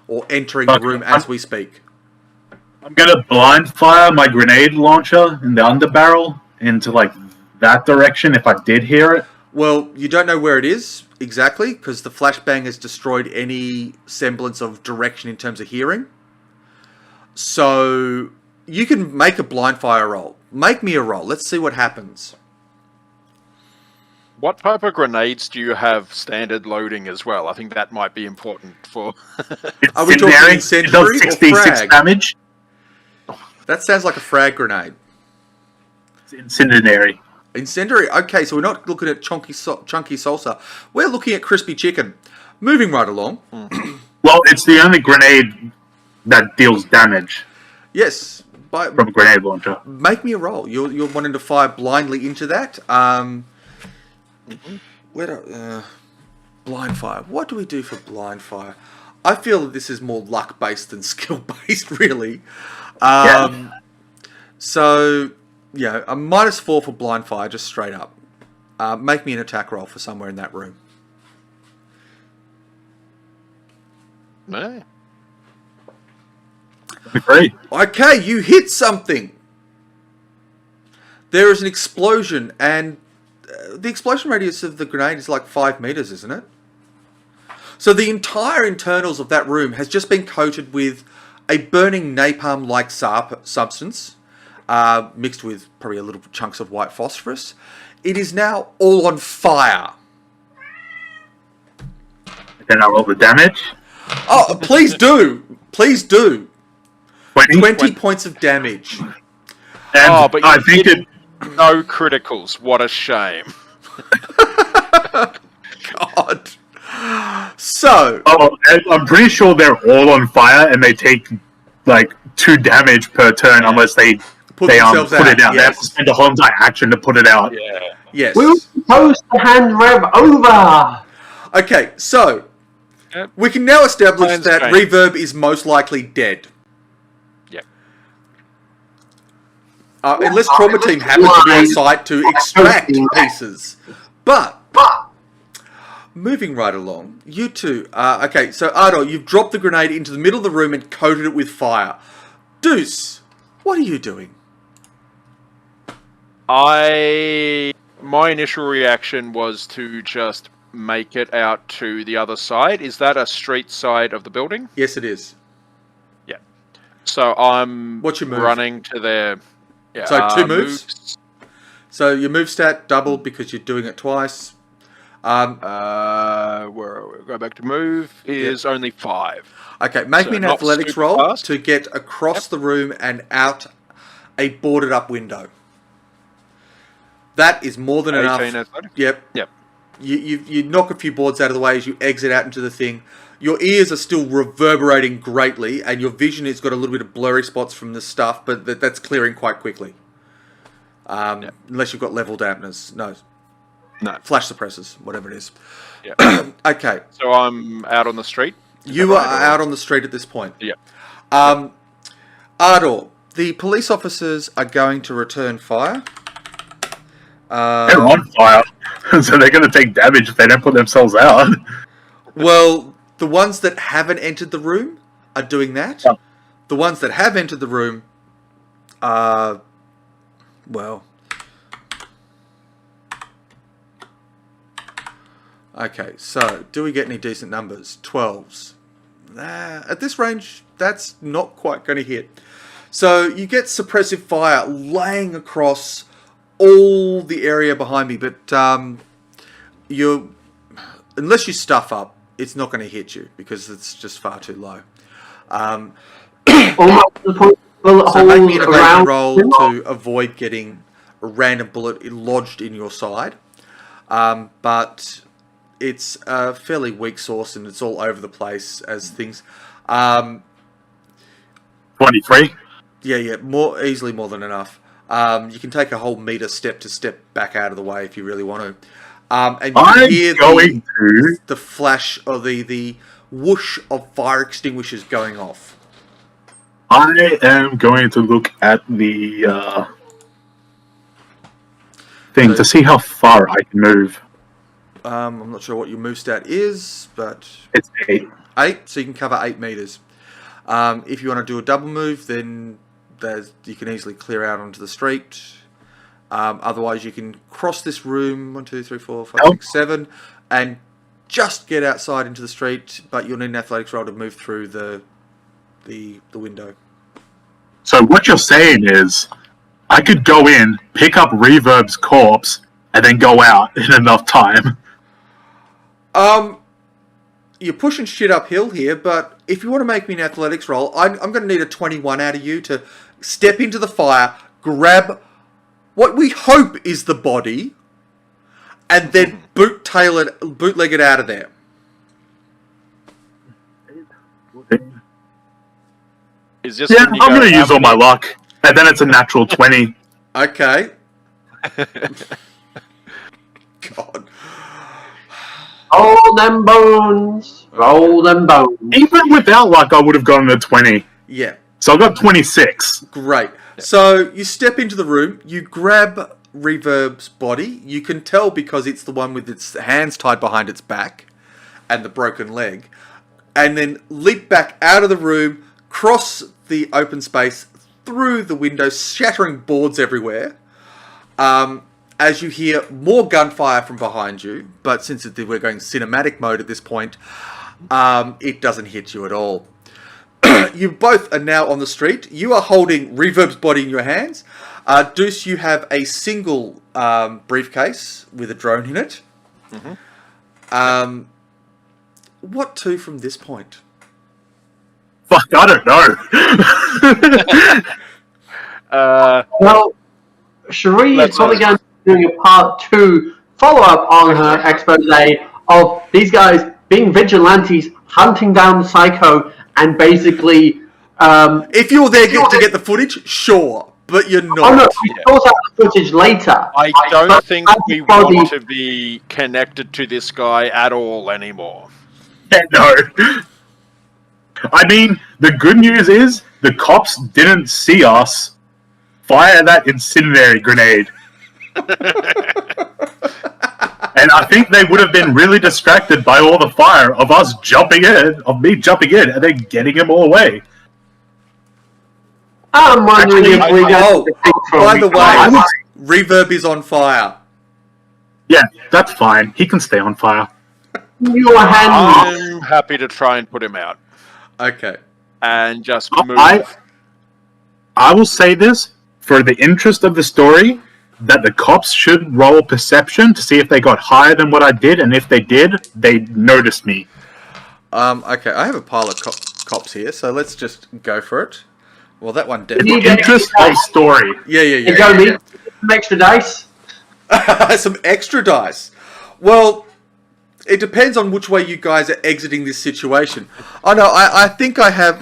or entering the room as we speak. I'm going to blind fire my grenade launcher in the underbarrel into, like, that direction if I did hear it. Well, you don't know where it is exactly, because the flashbang has destroyed any semblance of direction in terms of hearing. So, you can make a blind fire roll. Make me a roll. Let's see what happens. What type of grenades do you have standard loading as well? I think that might be important for... Are we talking incendiary it does 66 or frag? damage. That sounds like a frag grenade. It's incendiary. Incendiary. Okay, so we're not looking at chunky salsa. We're looking at crispy chicken. Moving right along. Well, it's the only grenade that deals damage Yes. from a grenade launcher. Make me a roll. You're wanting to fire blindly into that. Blind fire. What do we do for blind fire? I feel that this is more luck-based than skill-based, really. So, yeah, a -4 for blind fire, just straight up. Make me an attack roll for somewhere in that room. No. Great. Okay, you hit something. There is an explosion, and the explosion radius of the grenade is like 5 meters, isn't it? So the entire internals of that room has just been coated with a burning napalm-like substance, mixed with probably a little chunks of white phosphorus. It is now all on fire. Then I roll the damage. Oh, please do. Please do. 20 20. points of damage. And but I you think didn't no criticals. What a shame. God. So. Oh, I'm pretty sure they're all on fire and they take like 2 damage per turn unless they put it out. Yes. They have to spend the whole entire action to put it out. Yeah. Yes. We were supposed to hand Rev over. Okay, so we can now establish that Reverb is most likely dead. Yep. Unless Trauma Team happens to be on site to extract pieces. But moving right along, you two. Okay, so Ardor, you've dropped the grenade into the middle of the room and coated it with fire. Deuce, what are you doing? My initial reaction was to just make it out to the other side. Is that a street side of the building? Yes, it is. Yeah. So I'm What's your move? running to their... Yeah, So 2 moves? So your move stat doubled because you're doing it twice. Where we go back to move is only 5. Okay, make me an not athletics super roll fast. to get across the room and out a boarded up window. That is more than 18 enough. athletics? Yep. Yep. You knock a few boards out of the way as you exit out into the thing. Your ears are still reverberating greatly, and your vision has got a little bit of blurry spots from the stuff, but that's clearing quite quickly. Unless you've got level dampeners. No. Flash suppressors, whatever it is. Yeah. Okay. So I'm out on the street? You are out on the street at this point. Yeah. Ardor, the police officers are going to return fire. They're on fire, so they're going to take damage if they don't put themselves out. Well, the ones that haven't entered the room are doing that. Yeah. The ones that have entered the room are, well... Okay, so, do we get any decent numbers? 12s. At this range, that's not quite going to hit. So, you get suppressive fire laying across all the area behind me, but unless you stuff up, it's not going to hit you, because it's just far too low. So make me an evasion roll to avoid getting a random bullet lodged in your side. But it's a fairly weak source, and it's all over the place as things. 23. Yeah, easily more than enough. You can take a whole meter step to step back out of the way if you really want to. And you can hear the flash or the whoosh of fire extinguishers going off. I am going to look at the thing to see how far I can move. I'm not sure what your move stat is, but... It's 8. 8, so you can cover 8 meters. If you want to do a double move, then you can easily clear out onto the street. Otherwise, you can cross this room, 1, 2, 3, 4, 5, 6, 7, and just get outside into the street, but you'll need an athletics roll to move through the window. So what you're saying is, I could go in, pick up Reverb's corpse, and then go out in enough time. You're pushing shit uphill here, but if you want to make me an athletics roll, I'm going to need a 21 out of you to step into the fire, grab what we hope is the body, and then bootleg it out of there. Is this I'm going to use all my luck, and then it's a natural 20. Okay. God. Roll them bones. Roll them bones. Even without luck, I would have gotten a 20. Yeah. So I got 26. Great. So you step into the room, you grab Reverb's body. You can tell because it's the one with its hands tied behind its back and the broken leg. And then leap back out of the room, cross the open space, through the window, shattering boards everywhere. As you hear more gunfire from behind you, but since we're going cinematic mode at this point, it doesn't hit you at all. You both are now on the street. You are holding Reverb's body in your hands. Deuce, you have a single briefcase with a drone in it. Mm-hmm. What to from this point? Fuck, I don't know. Well, Cherie is probably going to be doing a part 2 follow-up on her expose of these guys being vigilantes, hunting down Psycho, and basically... if you're there to get the footage, sure, but you're not. Oh no, we sort out the footage later. I don't think we want to be connected to this guy at all anymore. No. I mean, the good news is the cops didn't see us fire that incendiary grenade. And I think they would have been really distracted by all the fire of us jumping in, of me jumping in, and then getting them all away. I'm wondering if we got... by the way, Reverb is on fire. Yeah, that's fine. He can stay on fire. I'm happy to try and put him out. Okay. And just move. I will say this, for the interest of the story, that the cops should roll perception to see if they got higher than what I did, and if they did, they noticed me. Okay, I have a pile of cops here, so let's just go for it. Well, that one In definitely. the interest of story. Yeah. You go, me. Some extra dice. Some extra dice. Well, it depends on which way you guys are exiting this situation. Oh no, I think I have,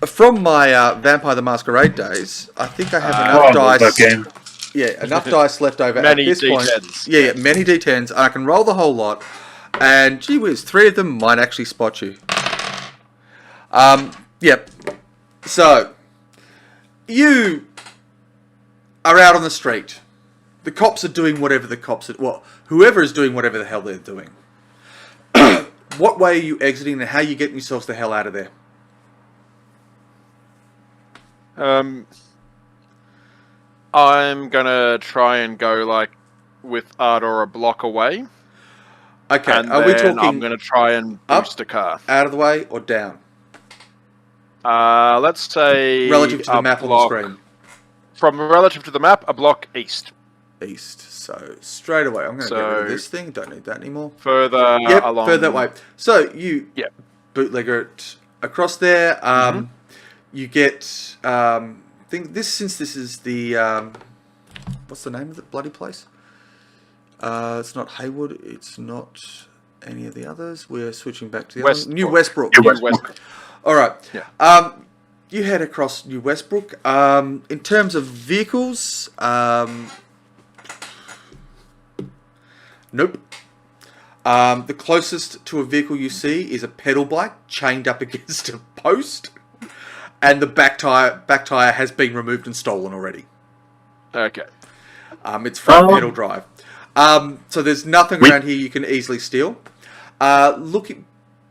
from my Vampire the Masquerade days, I think I have enough dice. Game. Yeah, enough dice left over Many at this point. D10s. Yeah, many D10s. And I can roll the whole lot. And gee whiz, 3 of them might actually spot you. Yep. So, you are out on the street. The cops are doing whatever whoever is doing whatever the hell they're doing. What way are you exiting and how are you getting yourselves the hell out of there? I'm gonna try and go with Ardor a block away. Okay, And are we then talking I'm gonna try and up, boost a car. out of the way, or down? Let's say Relative to the map on the screen. From relative to the map, a block east. East. So straight away, I'm going to get rid of this thing. Don't need that anymore. Further Yep, along. further that way. So you Yep. bootlegger it across there. You get since this is the what's the name of the bloody place? It's not Haywood. It's not any of the others. We're switching back to the other one. New Westbrook. New Westbrook. All right. Yeah. You head across New Westbrook. In terms of vehicles, nope. The closest to a vehicle you see is a pedal bike chained up against a post, and the back tire has been removed and stolen already. Okay. It's front pedal drive. So there's nothing around here you can easily steal.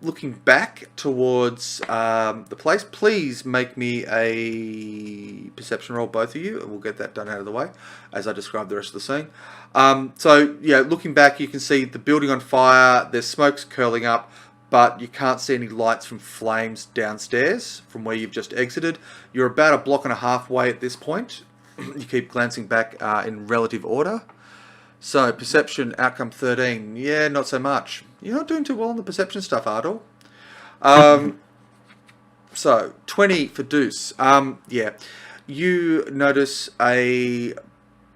Looking back towards the place, please make me a perception roll, both of you, and we'll get that done out of the way as I describe the rest of the scene. So, yeah, looking back, you can see the building on fire, there's smokes curling up, but you can't see any lights from flames downstairs from where you've just exited. You're about a block and a half away at this point. You keep glancing back in relative order. So, perception, outcome 13. Yeah, not so much. You're not doing too well on the perception stuff, Ardor. So, 20 for Deuce. Yeah. You notice a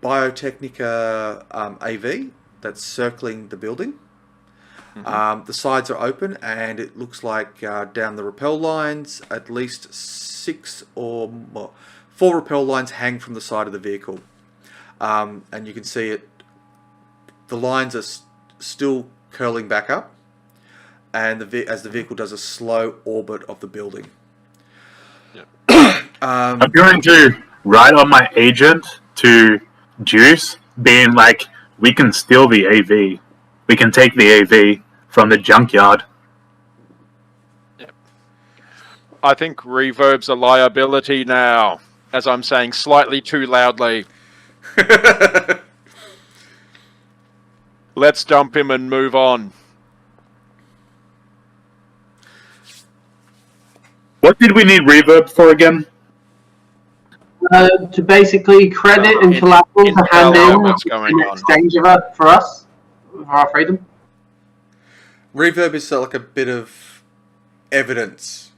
Biotechnica AV that's circling the building. The sides are open, and it looks like down the rappel lines, at least 4 rappel lines hang from the side of the vehicle. And you can see it. The lines are still curling back up, and as the vehicle does a slow orbit of the building. I'm going to write on my agent to Juice, being like, we can steal the AV. We can take the AV from the junkyard. Yep. I think reverb's a liability now, as I'm saying slightly too loudly. Let's dump him and move on. What did we need reverb for again? To basically credit and collateral to hand in what's going in on. exchange of it for us, for our freedom. Reverb is like a bit of evidence.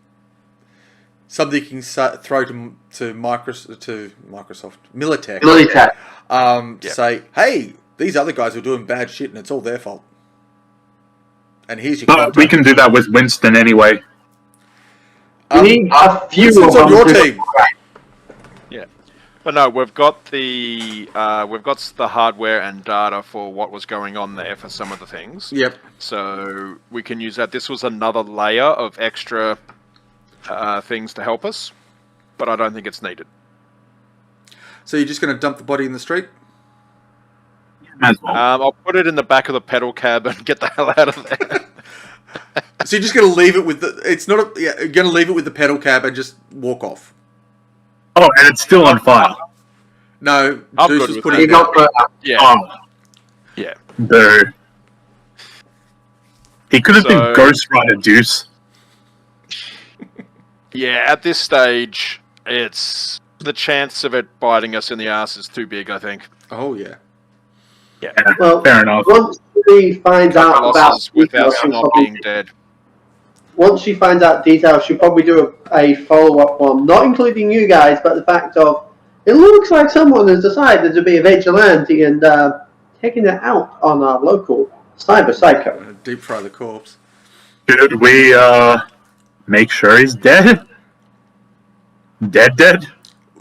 Something you can throw to Microsoft, Militech. Militech. Say, hey, these other guys are doing bad shit and it's all their fault. And here's your But contact. we can do that with Winston anyway. We need a few Winston's of on them your to- team. Yeah, but no, we've got the hardware and data for what was going on there for some of the things. Yep. So we can use that. This was another layer of extra things to help us, but I don't think it's needed. So you're just going to dump the body in the street? Might as well. I'll put it in the back of the pedal cab and get the hell out of there. So you're just going to leave it with the... It's not a... Yeah, you're going to leave it with the pedal cab and just walk off? Oh, and it's still on fire. No, I'm Deuce good was with putting You it got out. the, Yeah, Oh, yeah. boo. He could have been So- Ghost Rider Deuce. Yeah, at this stage, it's The chance of it biting us in the ass is too big, I think. Oh yeah. Yeah. Well, fair enough. once she finds out about Losses without details, she'll not probably, being dead. once she finds out details, she'll probably do a follow-up one, not including you guys, but the fact of it looks like someone has decided to be a vigilante and taking it out on our local cyber psycho. Deep fry the corpse. Should we make sure he's dead? Dead?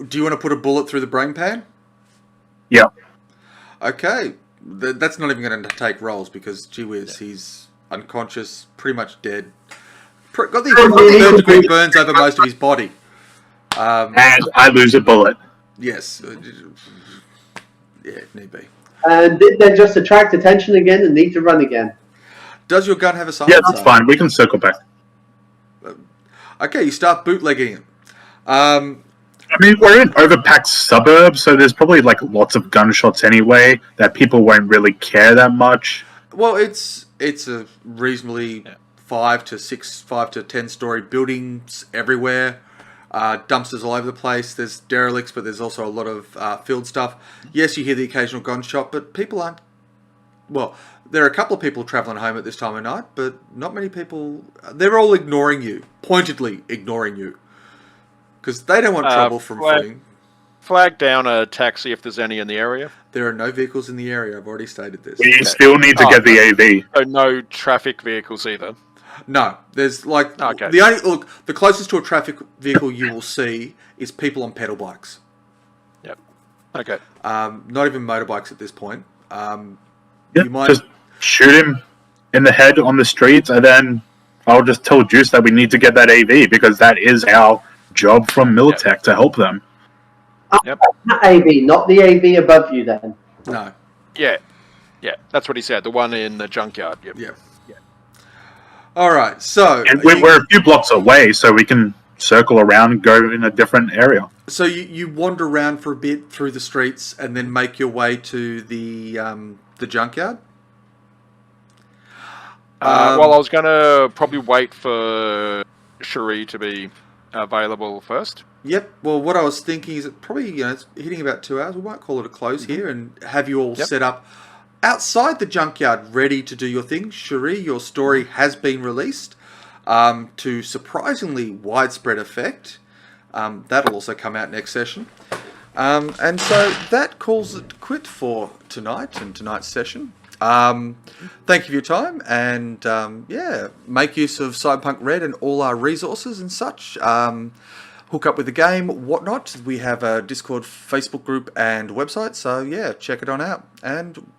Do you want to put a bullet through the brain pan? Yeah. Okay. That's not even going to take rolls because, gee whiz, he's unconscious, pretty much dead. Got these third-degree burns over most of his body. And I lose a bullet. Yes. Yeah, if need be. And did they just attract attention again and need to run again? Does your gun have a silencer? Yeah, that's fine. We can circle back. Okay, you start bootlegging it. I mean, we're in overpacked suburbs, so there's probably like lots of gunshots anyway that people won't really care that much. Well, it's a reasonably 5 to 10 story buildings everywhere. Dumpsters all over the place. There's derelicts, but there's also a lot of field stuff. Yes, you hear the occasional gunshot, but people aren't. Well, there are a couple of people travelling home at this time of night, but not many people. They're all ignoring you, pointedly ignoring you, because they don't want trouble from fleeing. Flag down a taxi if there's any in the area. There are no vehicles in the area. I've already stated this. We still need to get the AV. So no traffic vehicles either. No, there's like the closest to a traffic vehicle you will see is people on pedal bikes. Yep. Okay. Not even motorbikes at this point. You might just shoot him in the head on the streets, and then I'll just tell Juice that we need to get that AV because that is our job from Militech to help them. Yep. Not AV, not the AV above you then. No. Yeah, that's what he said. The one in the junkyard. Yep. Yeah. All right, so and we're a few blocks away, so we can circle around and go in a different area. So you wander around for a bit through the streets and then make your way to the junkyard? Well, I was going to probably wait for Cherie to be available first. Yep. Well, what I was thinking is it probably it's hitting about 2 hours. We might call it a close here and have you all set up outside the junkyard, ready to do your thing. Cherie, your story has been released to surprisingly widespread effect. That'll also come out next session. And so that calls it quit for tonight and tonight's session. Thank you for your time, and make use of Cyberpunk RED and all our resources and such. Hook up with the game, whatnot. We have a Discord, Facebook group, and website, so check it on out. And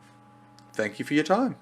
thank you for your time.